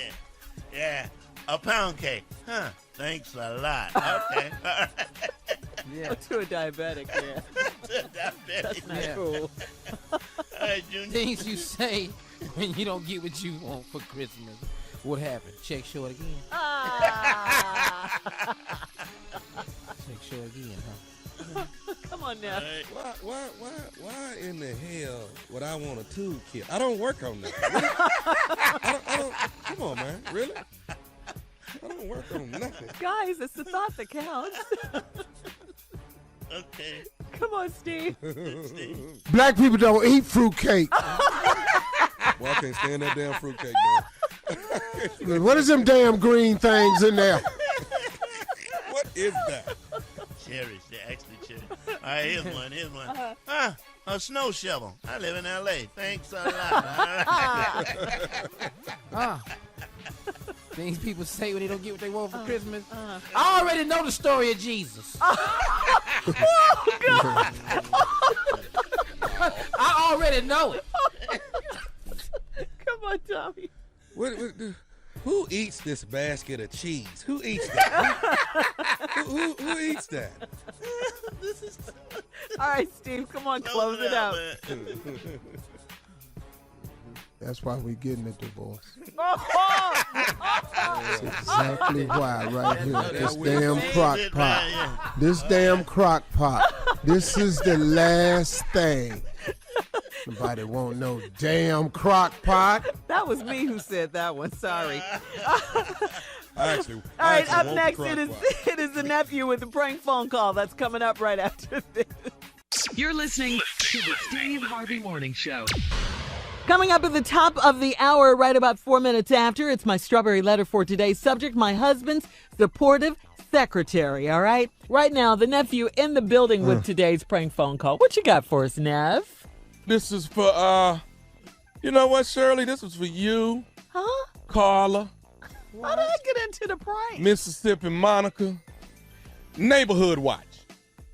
Yeah. A pound cake. Huh. Thanks a lot. Okay. Yeah. To a diabetic, yeah. That's not cool. All right, Junior. Things you say when you don't get what you want for Christmas. What happened? Check short again. Check short again, huh? Come on now. Right. Why in the hell would I want a tube kit? I don't work on that. Really? I don't. Come on, man. Really? I don't work on nothing. Guys, it's the thought that counts. Okay. Come on, Steve. Black people don't eat fruitcake. Well, I can't stand that damn fruitcake, man. What is them damn green things in there? What is that? Cherries. They're actually cherries. All right, here's one. A snow shovel. I live in L.A. Thanks a lot. Things people say when they don't get what they want for Christmas. I already know the story of Jesus. Oh, God. I already know it. Come on, Tommy. Who eats this basket of cheese? Who eats that? who eats that? All right, Steve, come on, close it out. That's why we're getting a divorce. That's exactly why right here. This damn crock pot. This damn crock pot. This is the last thing. Nobody won't no damn crock pot. That was me who said that one. Sorry. All right, up next, it is the nephew with the prank phone call. That's coming up right after this. You're listening to the Steve Harvey Morning Show. Coming up at the top of the hour, right about 4 minutes after, it's my strawberry letter for today's subject, my husband's supportive secretary, all right? Right now, the nephew in the building with today's prank phone call. What you got for us, Nev? This is for, you know what, Shirley? This was for you. Huh? Carla. How did I get into the prank? Mississippi Monica. Neighborhood Watch.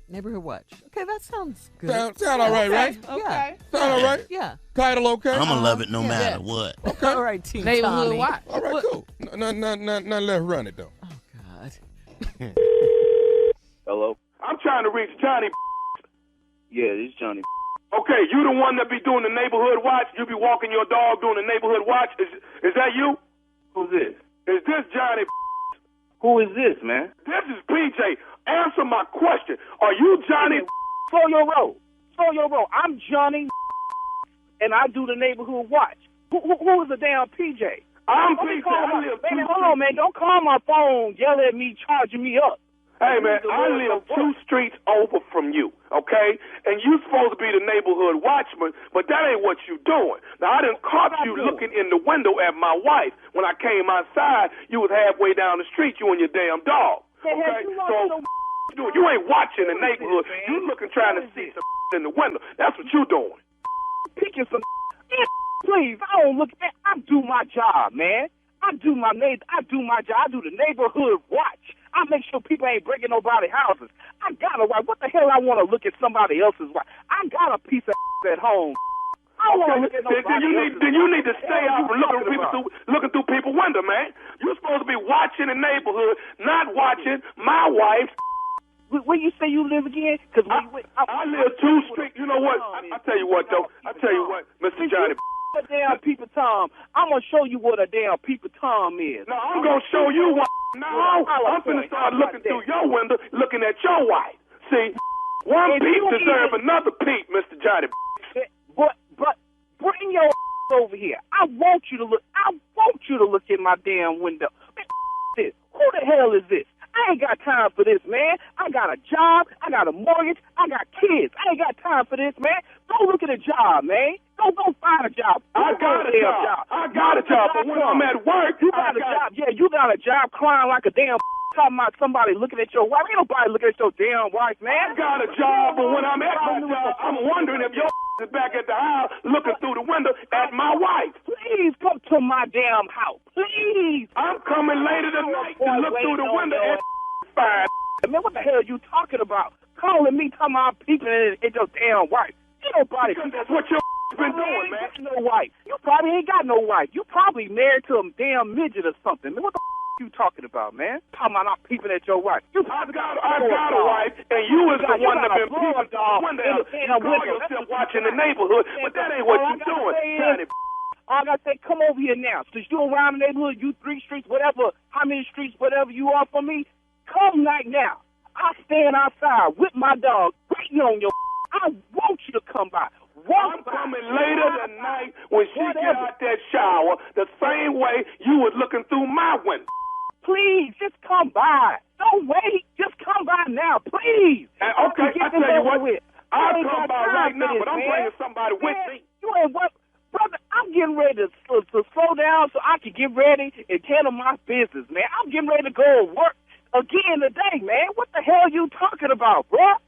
Neighborhood Watch. Okay, that sounds good. Sound all right, right? Okay. Sound all right? Yeah. Title okay? I'm going to love it no matter what. Okay. All right, Team Neighborhood Tommy. Watch. All right, cool. Now let her run it, though. Oh, God. Hello? I'm trying to reach Johnny. Yeah, this is Johnny. Okay, you the one that be doing the neighborhood watch? You be walking your dog doing the neighborhood watch? Is that you? Who's this? Is this Johnny? Who is this, man? This is PJ. Answer my question. Are you Johnny? Slow your roll. I'm Johnny, and I do the neighborhood watch. Who is the damn PJ? I'm PJ. Hold on, man. Don't call my phone, yell at me, charging me up. Hey, man, I live 2 streets over from you, okay? And you supposed to be the neighborhood watchman, but that ain't what you doing. Now, I done caught you looking in the window at my wife. When I came outside, you was halfway down the street, you and your damn dog. Okay? So, you ain't watching the neighborhood. You looking trying to see some in the window. That's what you doing. Picking some please, I don't look at I do my job, man. I do my job. I do the neighborhood watch. I make sure people ain't breaking nobody's houses. I got a wife. What the hell I want to look at somebody else's wife? I got a piece of at home. I don't want to look at nobody else's. Then you need to stay out from looking through people's window, man. You're supposed to be watching the neighborhood, not watching my wife. Where you say you live again? Because I live 2 streets. You know what? I tell you what, though. I tell you what, Mr. Johnny. A damn peeper Tom. I'm gonna show you what a damn peeper Tom is. No, I'm gonna show you what. No, I'm finna start looking through your window, looking at your wife. See, one peep deserve another peep, Mr. Johnny. But bring your over here. I want you to look in my damn window. This. Who the hell is this? I ain't got time for this, man. I got a job. I got a mortgage. I got kids. I ain't got time for this, man. Go look at a job, man. Go find a job. I got a job. But when I'm at work, you got a job. Yeah, you got a job crying like a damn talking about somebody looking at your wife. Ain't nobody looking at your damn wife, man. I got a job, but when I'm at my job, I'm wondering if your is back at the house looking through the window at my wife. Please come to my damn house. Please. I'm coming later tonight to look through the window and fine. Man, what the hell are you talking about? Calling me, talking about peeping at your damn wife. Ain't nobody. That's what your been doing, man. No wife. You probably ain't got no wife. You probably married to a damn midget or something. Man, what the you talking about, man? Talking about I'm peeping at your wife. I got a wife, and you was the one that been peeping through the window. You call yourself watching the neighborhood, but that ain't what you doing. All I gotta say, come over here now. Since you around the neighborhood, you 3 streets, whatever, how many streets, whatever you are for me, come right now. I stand outside with my dog, waiting on your. I want you to come by. I'm coming later tonight when she get out that shower, the same way you was looking through my window. Please, just come by. Don't wait. Just come by now, please. Okay, I tell you what, I'll come by right now, but I'm man. bringing somebody with me. You ain't what? Brother, I'm getting ready to slow down so I can get ready and handle my business, man. I'm getting ready to go to work again today, man. What the hell you talking about, bro?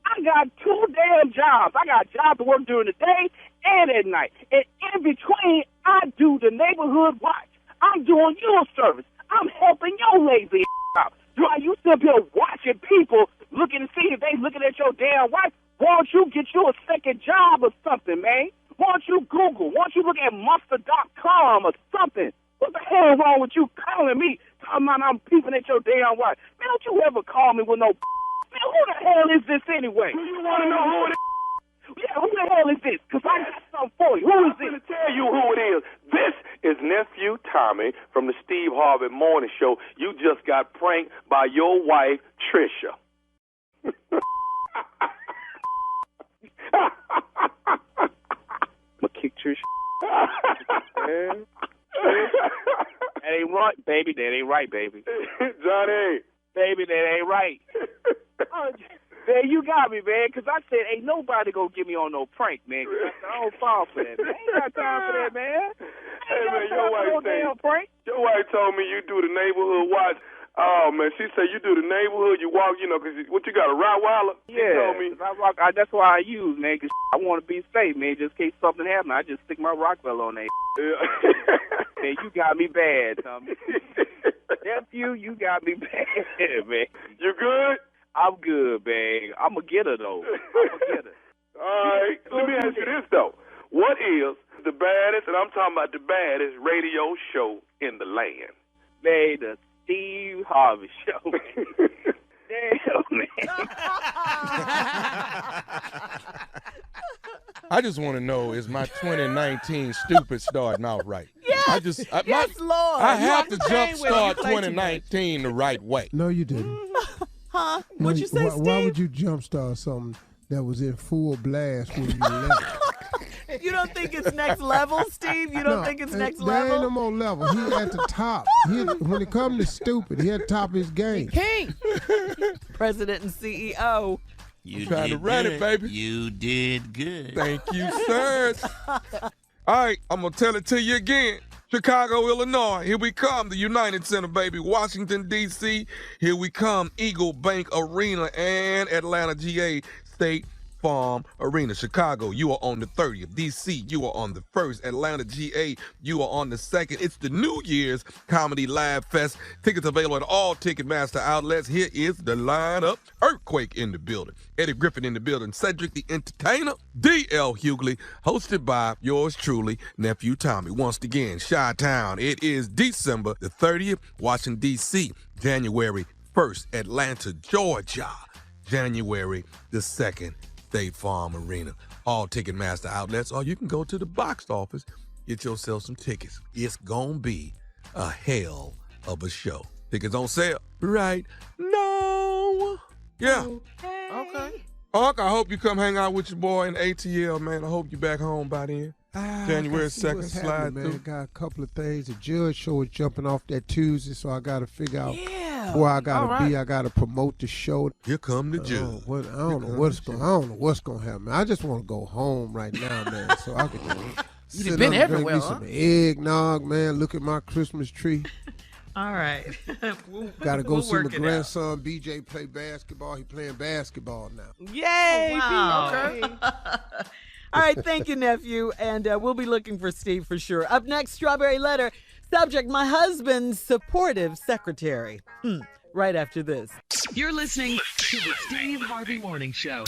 I got 2 damn jobs. I got a job to work during the day and at night. And in between, I do the neighborhood watch. I'm doing your service. I'm helping your lazy out. While you sit here watching people looking to see if they looking at your damn wife, why don't you get you a second job or something, man? Why don't you Google? Why don't you look at Monster.com or something? What the hell wrong with you calling me? Talking about I'm peeping at your damn wife. Man, don't you ever call me with no. Man, who the hell is this anyway? Do you want to know who it is? Yeah, who the hell is this? Because I got something for you. Who is this? I'm going to tell you who it is. This is Nephew Tommy from the Steve Harvey Morning Show. You just got pranked by your wife, Trisha. I'm going to kick Trisha. That ain't right, baby. That ain't right, baby. Johnny. Baby, that ain't right. Man, you got me, man, because I said ain't nobody going to get me on no prank, man, because I don't fall for that, man. Ain't got time for that, man. Hey, man, your wife told me you do the neighborhood watch. Oh, man, she said you do the neighborhood, you walk, because what you got, a Rottweiler? Yeah, told me. That's why I use, man, because I want to be safe, man, just in case something happens. I just stick my Rockwell on that. Man, you got me bad, Tommy. Nephew, you got me bad, man. You good? I'm good, man. I'm going to get her, though. All right. Let me ask you this, though. What is the baddest, and I'm talking about the baddest radio show in the land? Man, the Steve Harvey Show. Damn, man. I just want to know, is my 2019 stupid starting out right? Yes, Lord. I have to jumpstart 2019 the right way. No, you didn't. Huh? What'd you say, Steve? Why would you jumpstart something that was in full blast when you left? You don't think it's next level, Steve? You don't think it's next there level? ain't no more level. He at the top. When it comes to stupid, he at the top of his game. King. President and CEO. You trying to run it, baby. You did good. Thank you, sir. All right, I'm going to tell it to you again. Chicago, Illinois, here we come. The United Center, baby. Washington, D.C., here we come. Eagle Bank Arena and Atlanta, GA, State Farm Arena. Chicago, you are on the 30th. D.C., you are on the 1st. Atlanta, GA, you are on the 2nd. It's the New Year's Comedy Live Fest. Tickets available at all Ticketmaster outlets. Here is the lineup. Earthquake in the building. Eddie Griffin in the building. Cedric the Entertainer. D.L. Hughley. Hosted by yours truly, Nephew Tommy. Once again, Chi-Town. It is December the 30th. Washington, D.C. January 1st. Atlanta, Georgia. January the 2nd. State Farm Arena. All Ticketmaster outlets, or you can go to the box office, get yourself some tickets. It's gonna be a hell of a show. Tickets on sale right now. Yeah. Okay. Unc, I hope you come hang out with your boy in ATL, man. I hope you're back home by then. January 2nd, slide man. through. Got a couple of things. The judge show is jumping off that Tuesday, so I got to figure out where I got to be. I got to promote the show. Here come the judge. I don't know what's gonna happen. I just want to go home right now, man, so I can You've been everywhere, drink me some eggnog, man. Look at my Christmas tree. All right. Got to go we'll see my work it grandson BJ play basketball. He playing basketball now. Yay! Wow. Okay. All right, thank you, nephew. And we'll be looking for Steve for sure. Up next, Strawberry Letter. Subject, my husband's supportive secretary. Right after this. You're listening to the Steve Harvey Morning Show.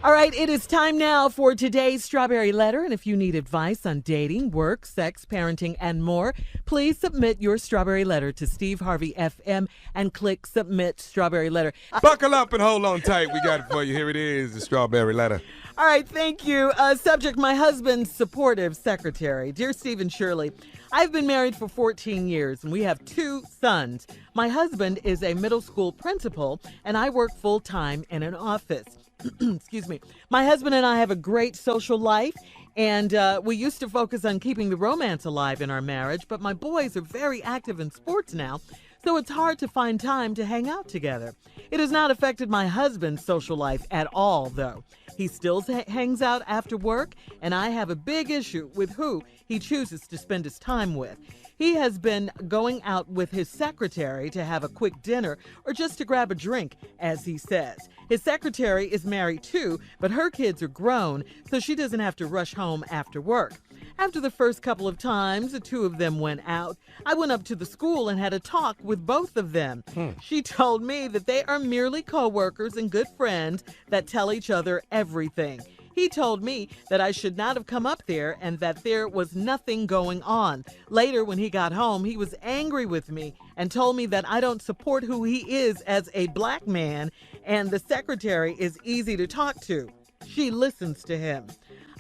All right, it is time now for today's Strawberry Letter. And if you need advice on dating, work, sex, parenting, and more, please submit your Strawberry Letter to Steve Harvey FM and click Submit Strawberry Letter. Buckle up and hold on tight. We got it for you. Here it is, the Strawberry Letter. All right, thank you. Subject, my husband's supportive secretary. Dear Steve and Shirley, I've been married for 14 years and we have 2 sons. My husband is a middle school principal and I work full-time in an office. Excuse me. My husband and I have a great social life, and we used to focus on keeping the romance alive in our marriage, but my boys are very active in sports now, so it's hard to find time to hang out together. It has not affected my husband's social life at all, though. He still hangs out after work, and I have a big issue with who he chooses to spend his time with. He has been going out with his secretary to have a quick dinner or just to grab a drink, as he says. His secretary is married too, but her kids are grown, so she doesn't have to rush home after work. After the first couple of times the 2 of them went out, I went up to the school and had a talk with both of them. She told me that they are merely co-workers and good friends that tell each other everything. He told me that I should not have come up there and that there was nothing going on. Later, when he got home, he was angry with me and told me that I don't support who he is as a black man and the secretary is easy to talk to. She listens to him.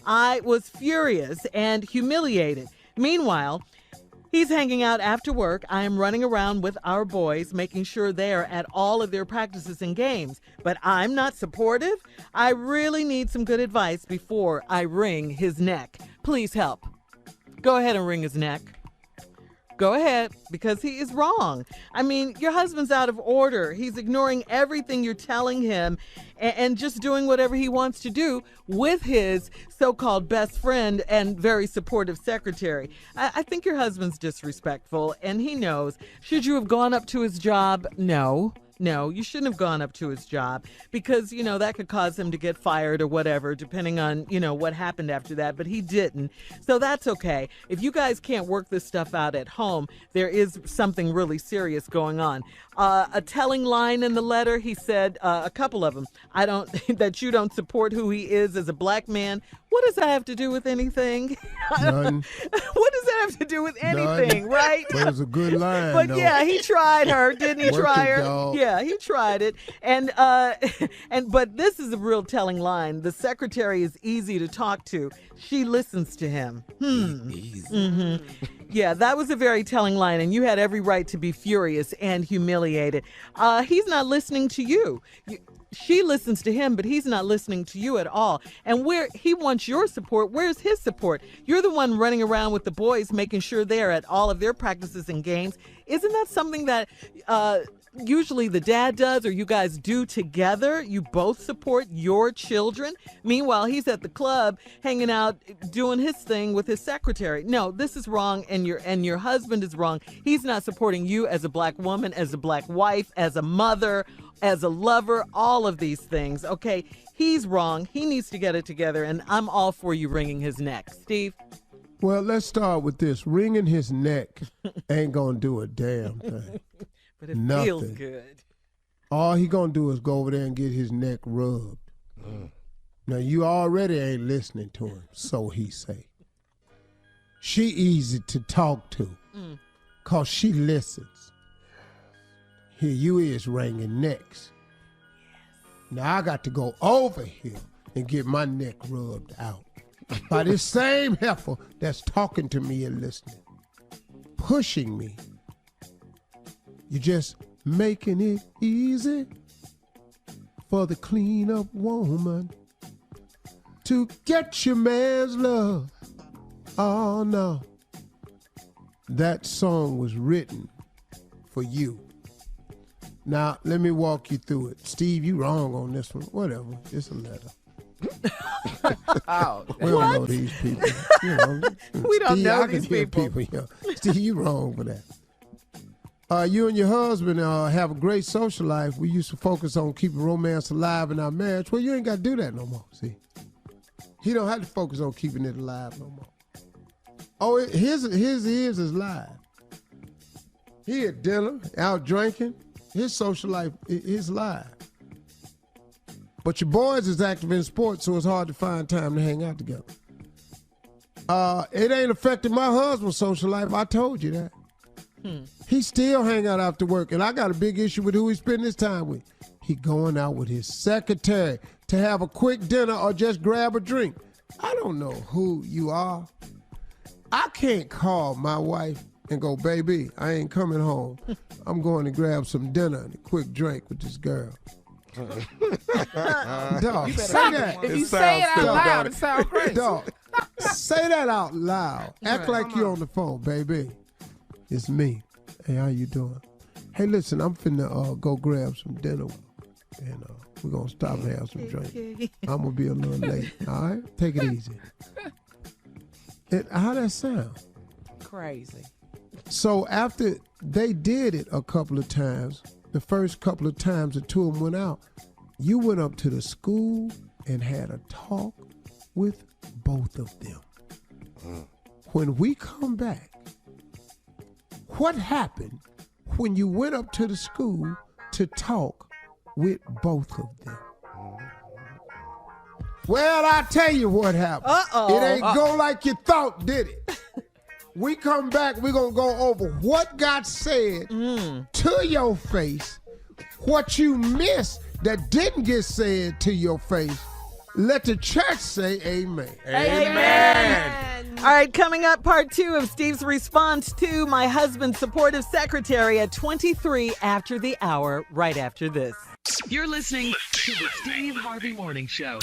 I was furious and humiliated. Meanwhile, he's hanging out after work. I am running around with our boys, making sure they are at all of their practices and games. But I'm not supportive. I really need some good advice before I wring his neck. Please help. Go ahead and wring his neck. Go ahead, because he is wrong. I mean, your husband's out of order. He's ignoring everything you're telling him and just doing whatever he wants to do with his so-called best friend and very supportive secretary. I think your husband's disrespectful, and he knows. Should you have gone up to his job? No. No, you shouldn't have gone up to his job because, you know, that could cause him to get fired or whatever, depending on, you know, what happened after that. But he didn't. So that's okay. If you guys can't work this stuff out at home, there is something really serious going on. A telling line in the letter, he said, a couple of them, that you don't support who he is as a black man. What does that have to do with anything? None. What does that have to do with anything, right? But it was a good line, But though. yeah, he tried her, didn't he? Work Try it, her. dog. Yeah, he tried it. But this is a real telling line. The secretary is easy to talk to. She listens to him. Easy. Mm-hmm. Yeah, that was a very telling line, and you had every right to be furious and humiliated. He's not listening to you. She listens to him, but he's not listening to you at all. And where he wants your support, where's his support? You're the one running around with the boys, making sure they're at all of their practices and games. Isn't that something that usually the dad does or you guys do together? You both support your children. Meanwhile, he's at the club hanging out, doing his thing with his secretary. No, this is wrong, and your husband is wrong. He's not supporting you as a black woman, as a black wife, as a mother, as a lover, all of these things. Okay, he's wrong. He needs to get it together, and I'm all for you wringing his neck. Steve? Well, let's start with this. Wringing his neck ain't going to do a damn thing. But it Nothing. feels good. All he going to do is go over there and get his neck rubbed. Now, you already ain't listening to him, so he say. She easy to talk to because she listens. Here you is wringing necks. Now I got to go over here and get my neck rubbed out by this same heifer that's talking to me and listening, pushing me. You're just making it easy for the clean-up woman to get your man's love. Oh, no. That song was written for you. Now, let me walk you through it. Steve, you wrong on this one. Whatever. It's a letter. Oh, We don't know these people. You know, We don't Steve, know I can these hear people. Yeah. Steve, you wrong for that. You and your husband have a great social life. We used to focus on keeping romance alive in our marriage. Well, you ain't got to do that no more, see. He don't have to focus on keeping it alive no more. Oh, his ears is live. He at dinner, out drinking. His social life is live. But your boys is active in sports, so it's hard to find time to hang out together. It ain't affecting my husband's social life. I told you that. He still hang out after work, and I got a big issue with who he spending his time with. He going out with his secretary to have a quick dinner or just grab a drink. I don't know who you are. I can't call my wife and go, baby, I ain't coming home. I'm going to grab some dinner and a quick drink with this girl. Dog, say that. If you say it out loud, it sounds crazy. Dog, say that out loud. Act like you're on the phone, baby. It's me. Hey, how you doing? Hey, listen, I'm finna go grab some dinner, and we're gonna stop and have some drink. I'm gonna be a little late. All right, take it easy. How that sound? Crazy. So after they did it a couple of times, the first couple of times the two of them went out, you went up to the school and had a talk with both of them. When we come back, what happened when you went up to the school to talk with both of them? Well, I tell you what happened. It ain't go like you thought, did it? We come back, we're going to go over what got said to your face, what you missed that didn't get said to your face. Let the church say amen. Amen. All right, coming up, part 2 of Steve's response to my husband's supportive secretary at 23 after the hour, right after this. You're listening to the Steve Harvey Morning Show.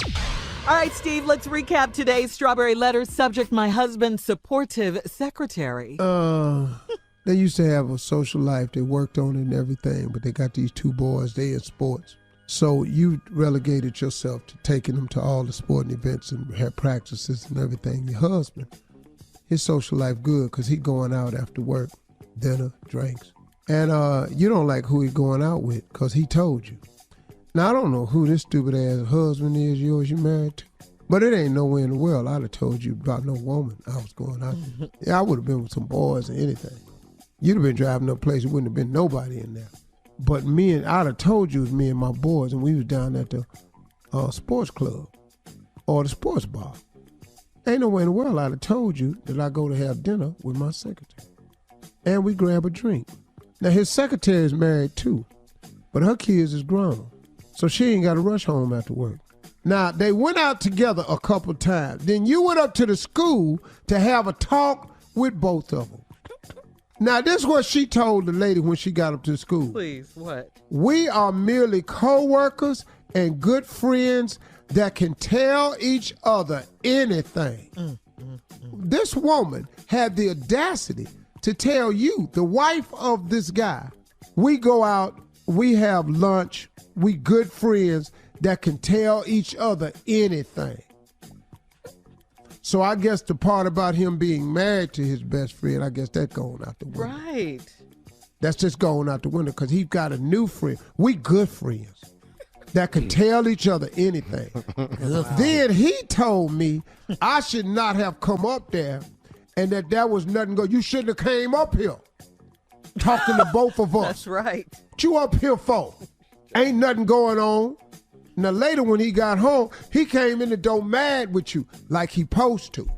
All right, Steve, let's recap today's Strawberry Letter. Subject, my husband's supportive secretary. They used to have a social life. They worked on it and everything, but they got these two boys. They in sports. So you relegated yourself to taking them to all the sporting events and have practices and everything. Your husband, his social life good because he going out after work, dinner, drinks. And you don't like who he going out with because he told you. Now, I don't know who this stupid-ass husband is yours you married to, but it ain't nowhere in the world I'd have told you about no woman I was going out with. Yeah, I would have been with some boys or anything. You'd have been driving up a place, there wouldn't have been nobody in there. But I'd have told you it was me and my boys, and we was down at the sports club or the sports bar. Ain't nowhere in the world I'd have told you that I go to have dinner with my secretary. And we grab a drink. Now, his secretary is married too, but her kids is grown, so she ain't got to rush home after work. Now, they went out together a couple times. Then you went up to the school to have a talk with both of them. Now, this is what she told the lady when she got up to school. Please, what? We are merely co-workers and good friends that can tell each other anything. This woman had the audacity to tell you, the wife of this guy, we go out, we have lunch, we good friends that can tell each other anything. So I guess the part about him being married to his best friend, I guess that's going out the window. Right. That's just going out the window because he's got a new friend. We good friends that can tell each other anything. Then he told me I should not have come up there and that was nothing good. You shouldn't have came up here talking to both of us. That's right. What you up here for? Ain't nothing going on. Now, later when he got home, he came in the door mad with you like he supposed to.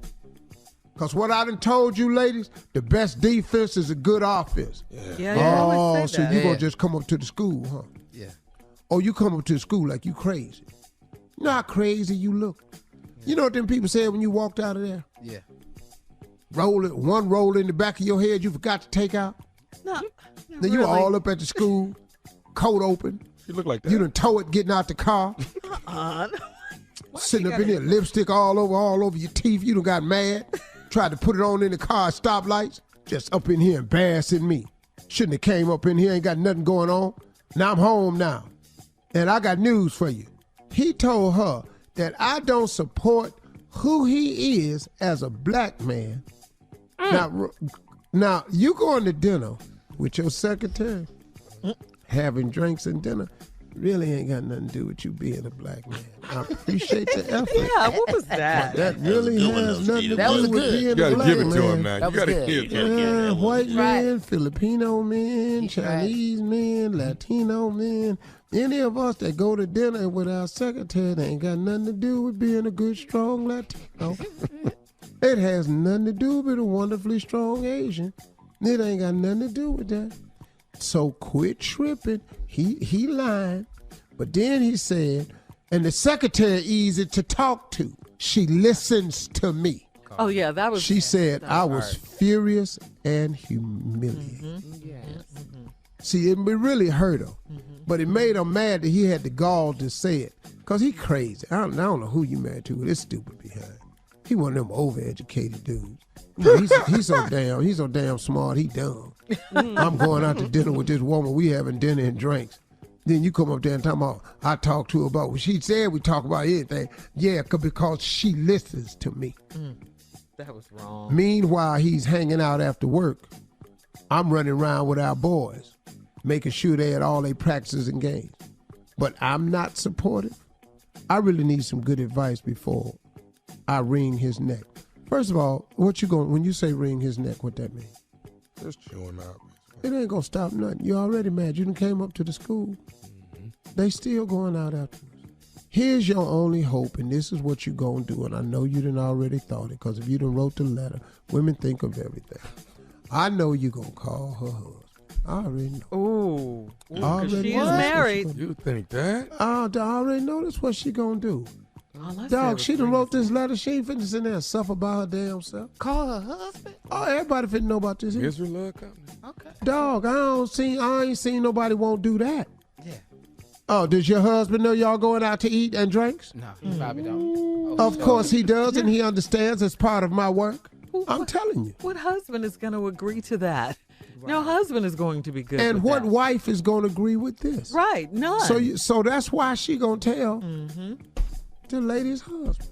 Because what I done told you, ladies, the best defense is a good offense. Yeah, I always say so that. you gonna just come up to the school, huh? Yeah. Oh, you come up to the school like you crazy. Not crazy, you look. You know what them people said when you walked out of there? Yeah. One roll in the back of your head you forgot to take out. No. Then you were all up at the school, coat open. You look like that. You done tow it getting out the car. Sitting up in there, lipstick all over your teeth. You done got mad. Tried to put it on in the car at stoplights. Just up in here embarrassing me. Shouldn't have came up in here, ain't got nothing going on. Now I'm home now. And I got news for you. He told her that I don't support who he is as a black man. Now you going to dinner with your secretary, having drinks and dinner. really ain't got nothing to do with you being a black man. I appreciate the effort. Yeah, what was that? But that really has nothing to do with being a You black gotta give it to man. him now. You gotta give it. White men, Filipino men, Chinese men, Latino men, any of us that go to dinner with our secretary, that ain't got nothing to do with being a good, strong Latino. It has nothing to do with a wonderfully strong Asian. It ain't got nothing to do with that. So quit tripping. He lying. But then he said, and the secretary easy to talk to. She listens to me. Oh, yeah, that was... She said, I was furious and humiliated. See, it really hurt her. But it made her mad that he had the gall to say it. Because he crazy. I don't know who you married to with this stupid behind. He one of them overeducated dudes. You know, he's so damn smart, he dumb. I'm going out to dinner with this woman, we having dinner and drinks. Then you come up there and talk about, I talked to her about what she said, we talk about anything. Yeah, because she listens to me. That was wrong. Meanwhile, he's hanging out after work. I'm running around with our boys, making sure they had all their practices and games. But I'm not supportive. I really need some good advice before I wring his neck. First of all, when you say wring his neck, what that mean? Just chewing out. It ain't gonna stop nothing. You already mad. You done came up to the school. They still going out afterwards. Here's your only hope, and this is what you gonna do, and I know you done already thought it, because if you done wrote the letter, women think of everything. I know you gonna call her husband. I already know. Ooh, because Already she is know. married. You think that? I already know that's what she gonna do. Oh, let's Dog, have she a done drink. wrote this letter. She ain't finna sit there and suffer by her damn self. Call her husband? Oh, everybody finna know about this. Misery love company. Okay. Dog, I ain't seen nobody won't do that. Yeah. Oh, does your husband know y'all going out to eat and drinks? No, he probably don't. Of course he does, and he understands it's part of my work. I'm telling you. What husband is going to agree to that? No husband is going to be good And with what that. wife is going to agree with this? Right, none. So that's why she going to tell the lady's husband.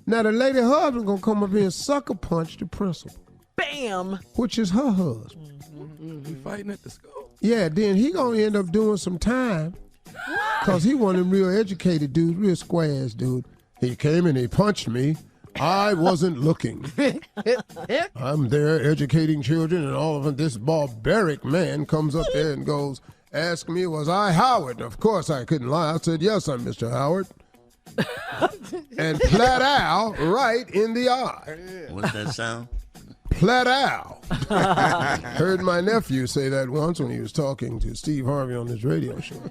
Now the lady husband going to come up here and sucker punch the principal. Bam! Which is her husband. We fighting at the school. Yeah, then he going to end up doing some time because he one of them real educated dudes, real squares dude. He came and he punched me. I wasn't looking. I'm there educating children, and all of them, this barbaric man comes up there and goes, ask me, was I Howard? Of course I couldn't lie. I said, yes, I'm Mr. Howard. And flat out right in the eye. What's that sound? Flat out. Heard my nephew say that once when he was talking to Steve Harvey on his radio show.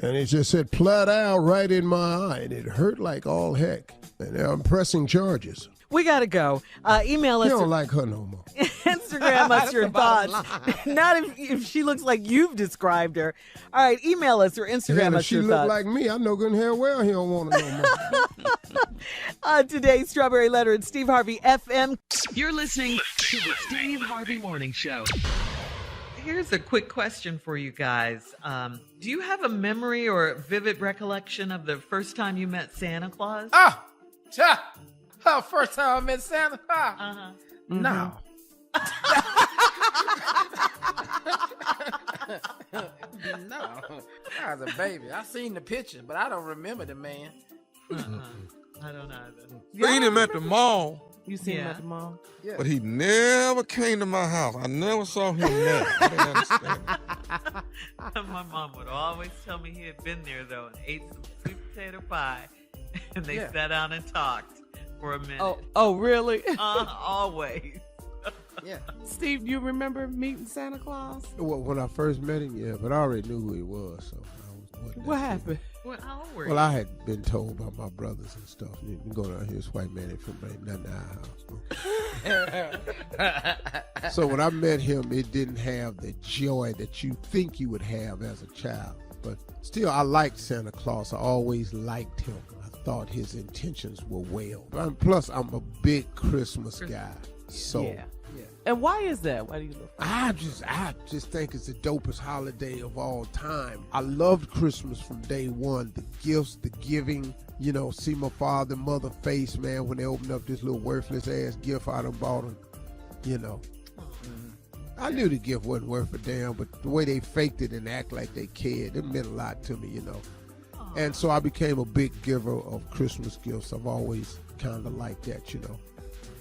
And he just said, flat out right in my eye. And it hurt like all heck. And I'm pressing charges. We got to go. Email us. You don't like her no more. Instagram us your thoughts. Not if she looks like you've described her. All right, email us or Instagram If us she your look thoughts. like me, I know good and hell well he don't want to no more. Today's Strawberry Letter at Steve Harvey FM. You're listening to the Steve Harvey Morning Show. Here's a quick question for you guys. Do you have a memory or vivid recollection of the first time you met Santa Claus? First time I met Santa? No. No. I was a baby. I seen the picture, but I don't remember the man. I don't either. Seen him at the mall. You seen him at the mall? Yeah. But he never came to my house. I never saw him there. I didn't understand. My mom would always tell me he had been there, though, and ate some sweet potato pie. And they sat down and talked for a minute. Oh, really? Always. Yeah. Steve, you remember meeting Santa Claus? Well, when I first met him, yeah, but I already knew who he was. So What happened? How old were you? Well, I had been told by my brothers and stuff. You can go down here, this white man ain't finna bring nothing to our house. So when I met him, it didn't have the joy that you think you would have as a child. But still, I liked Santa Claus. I always liked him. I thought his intentions were well. Plus, I'm a big Christmas guy. So. Yeah. And why is that? Why do you look? I just think it's the dopest holiday of all time. I loved Christmas from day one. The gifts, the giving, see my father and mother face, man, when they opened up this little worthless ass gift I done bought them, I knew the gift wasn't worth a damn, but the way they faked it and act like they cared, it meant a lot to me, you know. And so I became a big giver of Christmas gifts. I've always kind of liked that, you know.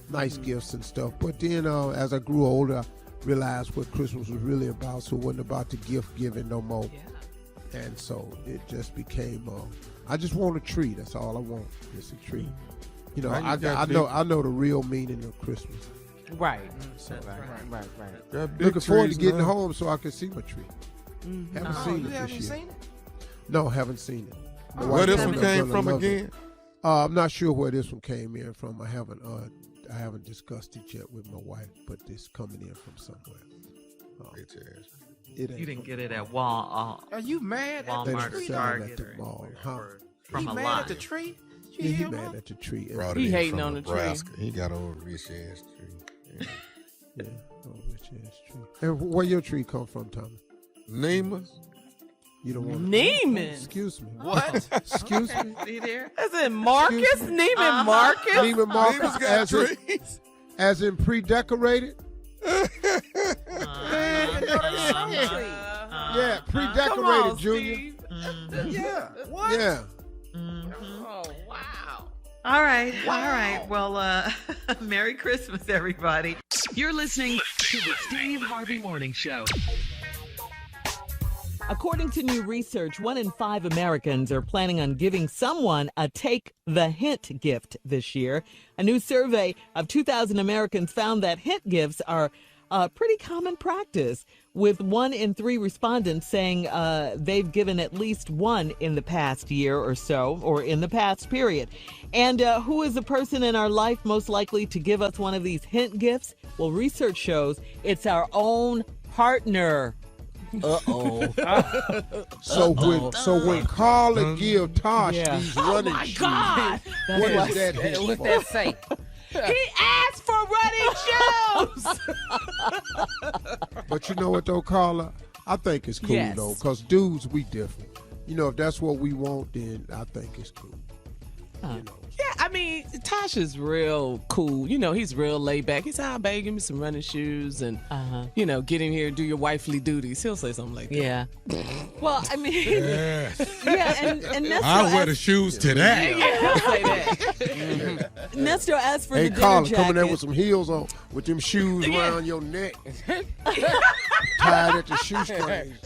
Nice gifts and stuff. But then as I grew older, I realized what Christmas was really about, so it wasn't about the gift giving no more. Yeah. And so it just became, I just want a tree. That's all I want, just a tree. You know, I know the real meaning of Christmas. Right. So, Right. Looking forward to getting home so I can see my tree. Mm-hmm. Haven't seen it this year. Seen it? No, haven't seen it. Where this one came from again? I'm not sure where this one came in from. I haven't discussed it yet with my wife, but it's coming in from somewhere. You didn't get it at Walmart. Are you mad at the Walmart, tree? Target, at the mall, huh? From He a mad lot. at the tree? Yeah, he mad at the tree. Brought He it in hating from on the tree. Nebraska. He got on a rich ass tree. Yeah, rich ass tree. And where your tree come from, Tommy? Neiman. You don't want Neiman. Excuse me. What? Excuse me. See there? Is it Marcus? Neiman Marcus? Neiman Marcus Neiman's got trees. as in pre-decorated? Yeah, pre-decorated, Come on, Junior. Steve. Yeah. What? Yeah. Oh, wow. All right. All right. Well, Merry Christmas, everybody. You're listening to the Steve Harvey Morning Show. According to new research, 1 in 5 Americans are planning on giving someone a take the hint gift this year. A new survey of 2,000 Americans found that hint gifts are a pretty common practice, with 1 in 3 respondents saying they've given at least one in the past year or so, or in the past period. And who is the person in our life most likely to give us one of these hint gifts? Well, research shows it's our own partner. So when Carla give Tosh these running shoes, God! what is that hint What's for? that say? He asked for running shoes. But you know what though, Carla? I think it's cool Yes. though, because dudes, we different. You know, if that's what we want, then I think it's cool. You know. Yeah, I mean, Tasha's real cool. You know, he's real laid back. He said, "Ah, babe, give me some running shoes and, you know, get in here and do your wifely duties." He'll say something like that. Yeah. Well, I mean, and Nestor I'll wear the asked, shoes to that. He'll say that. Nestor asked for Hey, the dinner Carla, jacket. coming there with some heels on, with them shoes around your neck, tied at the shoestrings.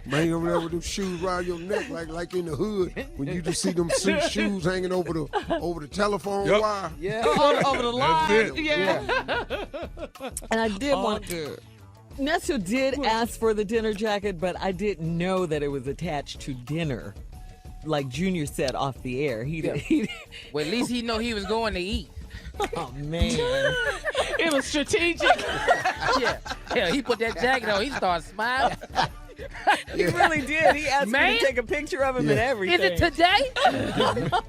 Man, over there with them shoes around your neck, like in the hood, when you just see them shoes hanging over the telephone wire. Yeah, over the line. That's it. Yeah. And I did want good. Nestor did ask for the dinner jacket, but I didn't know that it was attached to dinner. Like Junior said off the air. He Well, at least he know he was going to eat. oh man. It was strategic. Yeah, he put that jacket on. He started smiling. He really did. He asked me Man. to take a picture of him and everything. Is it today?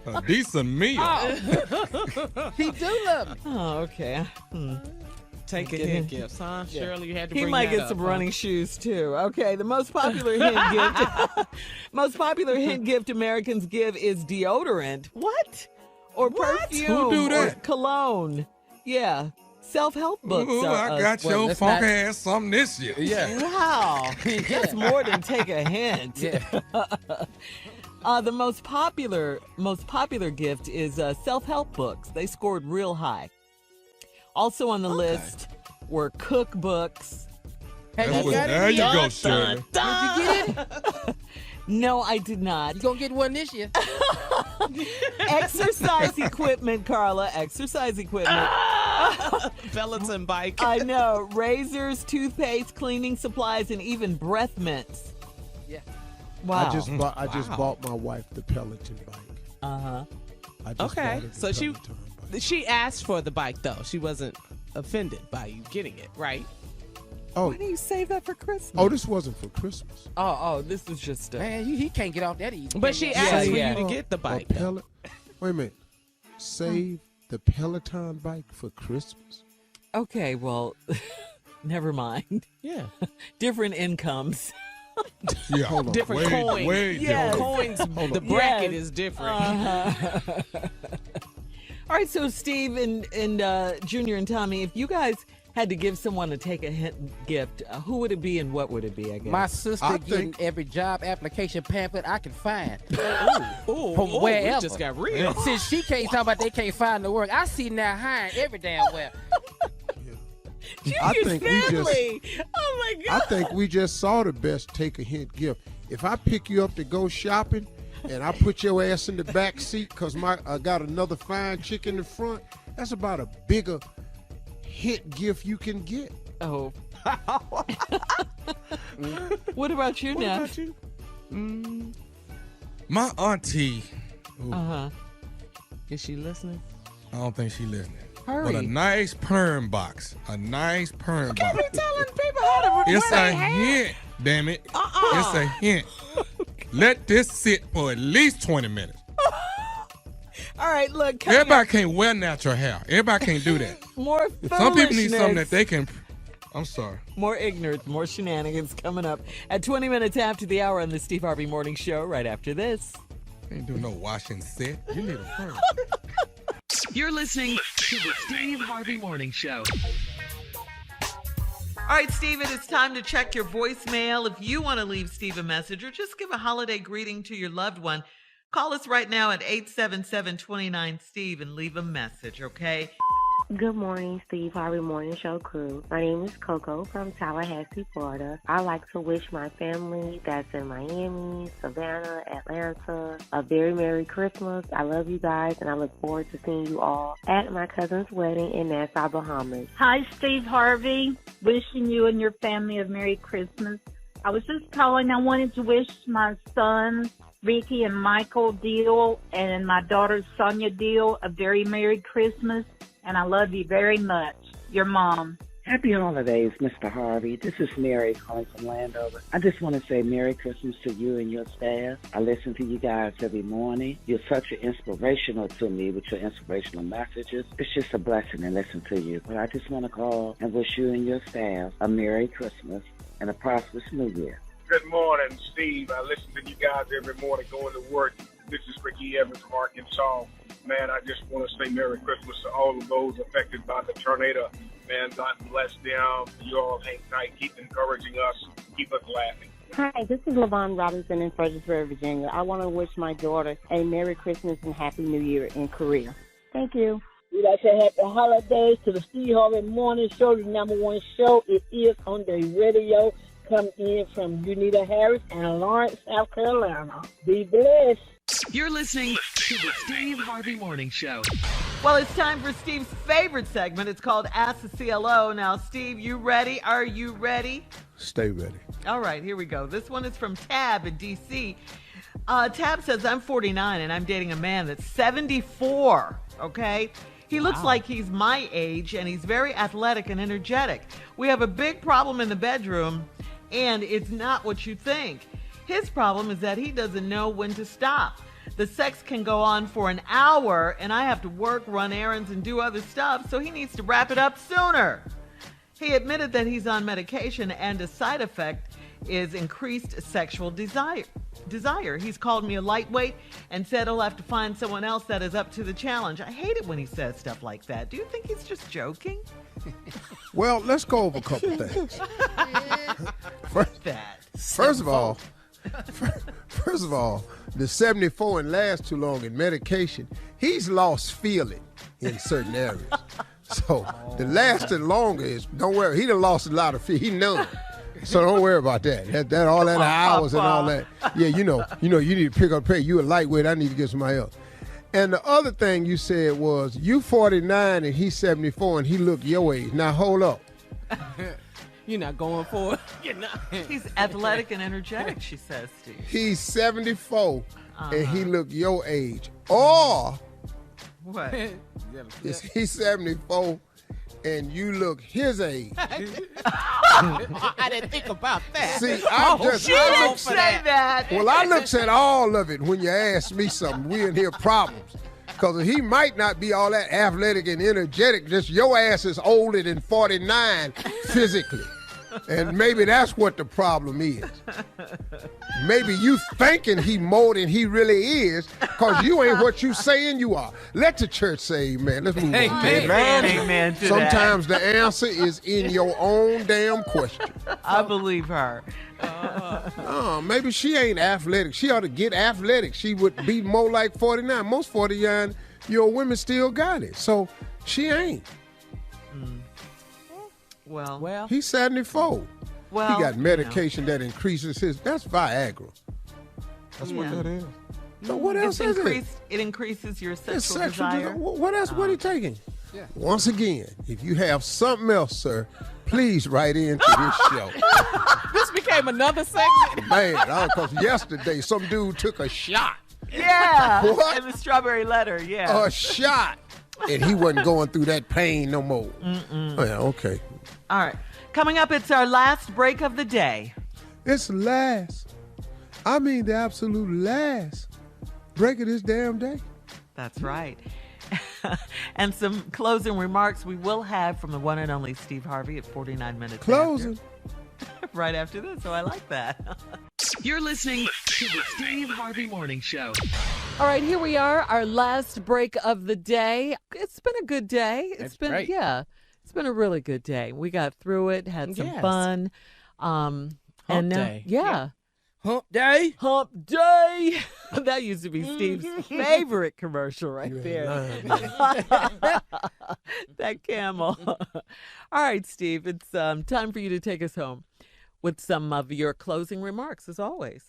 A decent meal. He do love me. Oh, okay. Take a hint gifts, huh? Shirley, you had to He bring might that get up, some huh? running shoes too. Okay, the most popular hint gift Americans give is deodorant. What? Or perfume. Who do that? Or cologne. Yeah. Self-help books. Ooh, are I got your let's funky not- ass something this year. Yeah. Wow. That's more than take a hint. Yeah. The most popular gift is self-help books. They scored real high. Also on the list were cookbooks. There you go, Shirley. Did you get it? No, I did not. You gonna get one this year? Exercise equipment, Carla. Exercise equipment. Peloton bike. I know. Razors, toothpaste, cleaning supplies, and even breath mints. Yeah. Wow. I just bought my wife the Peloton bike. Uh-huh. I just Okay, bought her the so Peloton bike. she asked for the bike though. She wasn't offended by you getting it, right? Oh, Why do you save that for Christmas? oh, this wasn't for Christmas. Oh, this was just Man, he can't get off that easy. But she Yeah. asked for yeah. you to get the bike. A Wait a minute. Save the Peloton bike for Christmas? Okay, well, never mind. Yeah. Different incomes. Yeah, Hold on. Different way, coins. way Yes. different. Coins, the bracket Yes. is different. All right, so Steve and Junior and Tommy, if you guys had to give someone a take a hint gift, who would it be and what would it be, I guess? My sister getting every job application pamphlet I can find. From wherever. We just got real. Since she can't talk about they can't find the work, I see now hiring every damn well. I think Stanley. Oh my God. I think we just saw the best take a hint gift. If I pick you up to go shopping and I put your ass in the back seat because I got another fine chick in the front, that's about a bigger hint gift you can get. Oh. What about you, Neff? My auntie. Is she listening? I don't think she's listening. Hurry. But a nice perm box. A nice perm box. Can't be telling people how to It's wear a their hair. hint, damn it. It's a hint. Let this sit for at least 20 minutes. All right, look. Everybody can't wear natural hair. Everybody can't do that. More Some people need something foolishness. that they can. I'm sorry. More ignorance, more shenanigans coming up at 20 minutes after the hour on the Steve Harvey Morning Show. Right after this. Ain't doing no washing set. You need a perm. You're listening to the Steve Harvey Morning Show. All right, Steve, it is time to check your voicemail. If you want to leave Steve a message or just give a holiday greeting to your loved one, call us right now at 877-29-STEVE and leave a message, okay? Good morning, Steve Harvey Morning Show crew. My name is Coco from Tallahassee, Florida. I'd like to wish my family that's in Miami, Savannah, Atlanta a very Merry Christmas. I love you guys, and I look forward to seeing you all at my cousin's wedding in Nassau, Bahamas. Hi, Steve Harvey. Wishing you and your family a Merry Christmas. I was just calling. I wanted to wish my sons, Ricky and Michael Deal, and my daughter, Sonia Deal, a very Merry Christmas. And I love you very much. Your mom. Happy holidays, Mr. Harvey. This is Mary calling from Landover. I just want to say Merry Christmas to you and your staff. I listen to you guys every morning. You're such an inspirational to me with your inspirational messages. It's just a blessing to listen to you. But I just want to call and wish you and your staff a Merry Christmas and a prosperous New Year. Good morning, Steve. I listen to you guys every morning going to work. This is Ricky Evans from Arkansas. Man, I just want to say Merry Christmas to all of those affected by the tornado. Man, God bless them. You all hang tight. Keep encouraging us. Keep us laughing. Hi, this is LaVon Robinson in Fredericksburg, Virginia. I want to wish my daughter a Merry Christmas and Happy New Year in Korea. Thank you. We'd like to happy holidays to the Steve Harvey Morning Show, the #1 show. It is on the radio. Come in from Unita Harris and Lawrence, South Carolina. Be blessed. You're listening to the Steve Harvey Morning Show. Well, it's time for Steve's favorite segment. It's called Ask the CLO. Now, Steve, you ready? Are you ready? Stay ready. All right, here we go. This one is from Tab in D.C. Tab says, I'm 49 and I'm dating a man that's 74, okay? He looks like he's my age and he's very athletic and energetic. We have a big problem in the bedroom and it's not what you think. His problem is that he doesn't know when to stop. The sex can go on for an hour and I have to work, run errands, and do other stuff, so he needs to wrap it up sooner. He admitted that he's on medication and a side effect is increased sexual desire. He's called me a lightweight and said he'll have to find someone else that is up to the challenge. I hate it when he says stuff like that. Do you think he's just joking? Well, let's go over a couple things. First of all, the 74 and last too long in medication, he's lost feeling in certain areas. So the lasting longer is, don't worry, he done lost a lot of feel. He numb. So don't worry about that. That all that hours and all that. Yeah, you know, you need to pick up pay. You a lightweight, I need to get somebody else. And the other thing you said was, you 49 and he's 74 and he look your age. Now hold up. You're not going for it. You're not. He's athletic and energetic, she says, Steve. He's 74 and he look your age. Or what? Is he 74 and you look his age? I didn't think about that. See, She didn't say that. Well, I looks at all of it when you ask me something. We in here problems. Because he might not be all that athletic and energetic. Just your ass is older than 49 physically. And maybe that's what the problem is. Maybe you thinking he more than he really is because you ain't what you saying you are. Let the church say amen. Let's move on. Amen to Sometimes the answer is in your own damn question. I believe her. Maybe she ain't athletic. She ought to get athletic. She would be more like 49. Most 49-year-old women still got it. So she ain't. Well, he's 74. Well, he got medication that increases his. That's Viagra. That's what that is. So what else is it? It increases your It's sexual desire. What else? What are you taking? Yeah. Once again, if you have something else, sir, please write into this show. This became another segment. Man, because yesterday some dude took a shot. Yeah. What? In the strawberry letter, yeah. A shot. And he wasn't going through that pain no more. Mm-mm. Oh, yeah, okay. All right. Coming up, it's our last break of the day. It's last. I mean the absolute last break of this damn day. That's right. And some closing remarks we will have from the one and only Steve Harvey at 49 minutes Closing. right after this, so I like that. You're listening to the Steve Harvey Morning Show. All right, here we are, our last break of the day. It's been a good day. It's been great. It's been a really good day. We got through it, had some Yes. fun. Hump and now, day. yeah. Hump day. Hump day. That used to be Steve's favorite commercial right there. That camel. All right, Steve, it's time for you to take us home with some of your closing remarks, as always.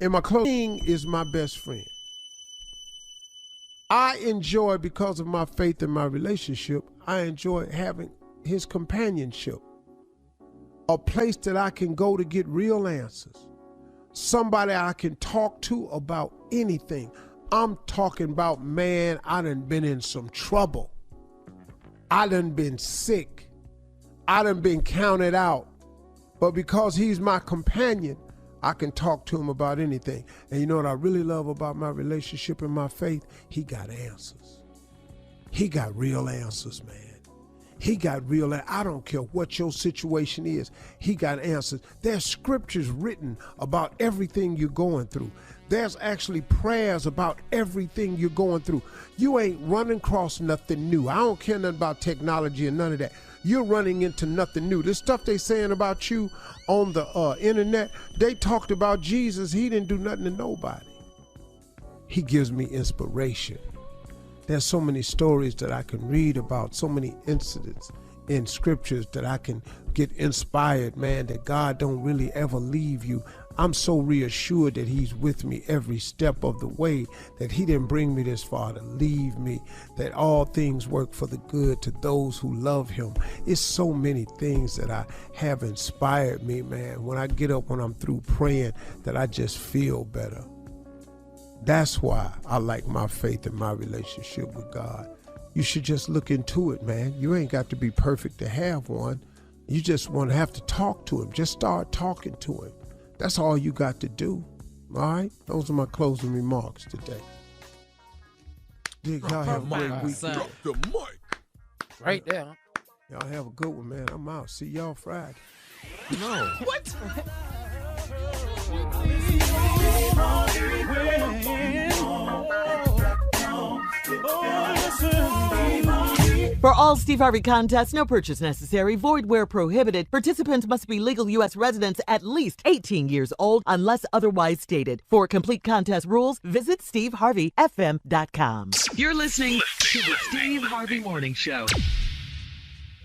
And my closing is my best friend. I enjoy, because of my faith in my relationship, I enjoy having his companionship. A place that I can go to get real answers. Somebody I can talk to about anything. I'm talking about, man, I done been in some trouble. I done been sick. I done been counted out. But because he's my companion, I can talk to him about anything. And you know what I really love about my relationship and my faith? He got answers. He got real answers, man. He got real. I don't care what your situation is. He got answers. There's scriptures written about everything you're going through. There's actually prayers about everything you're going through. You ain't running across nothing new. I don't care nothing about technology and none of that. You're running into nothing new. This stuff they saying about you on the internet, they talked about Jesus. He didn't do nothing to nobody. He gives me inspiration. There's so many stories that I can read about, so many incidents in scriptures that I can get inspired, man, that God don't really ever leave you. I'm so reassured that he's with me every step of the way, that he didn't bring me this far to leave me, that all things work for the good to those who love him. It's so many things that I have inspired me, man. When I get up, when I'm through praying, that I just feel better. That's why I like my faith and my relationship with God. You should just look into it, man. You ain't got to be perfect to have one. You just want to have to talk to him. Just start talking to him. That's all you got to do. All right? Those are my closing remarks today. Y'all have a great week. Drop the mic. Right there. Y'all have a good one, man. I'm out. See y'all Friday. No. What? For all Steve Harvey contests, no purchase necessary, void where prohibited. Participants must be legal U.S. residents at least 18 years old unless otherwise stated. For complete contest rules, visit SteveHarveyFM.com. You're listening to the Steve Harvey Morning Show.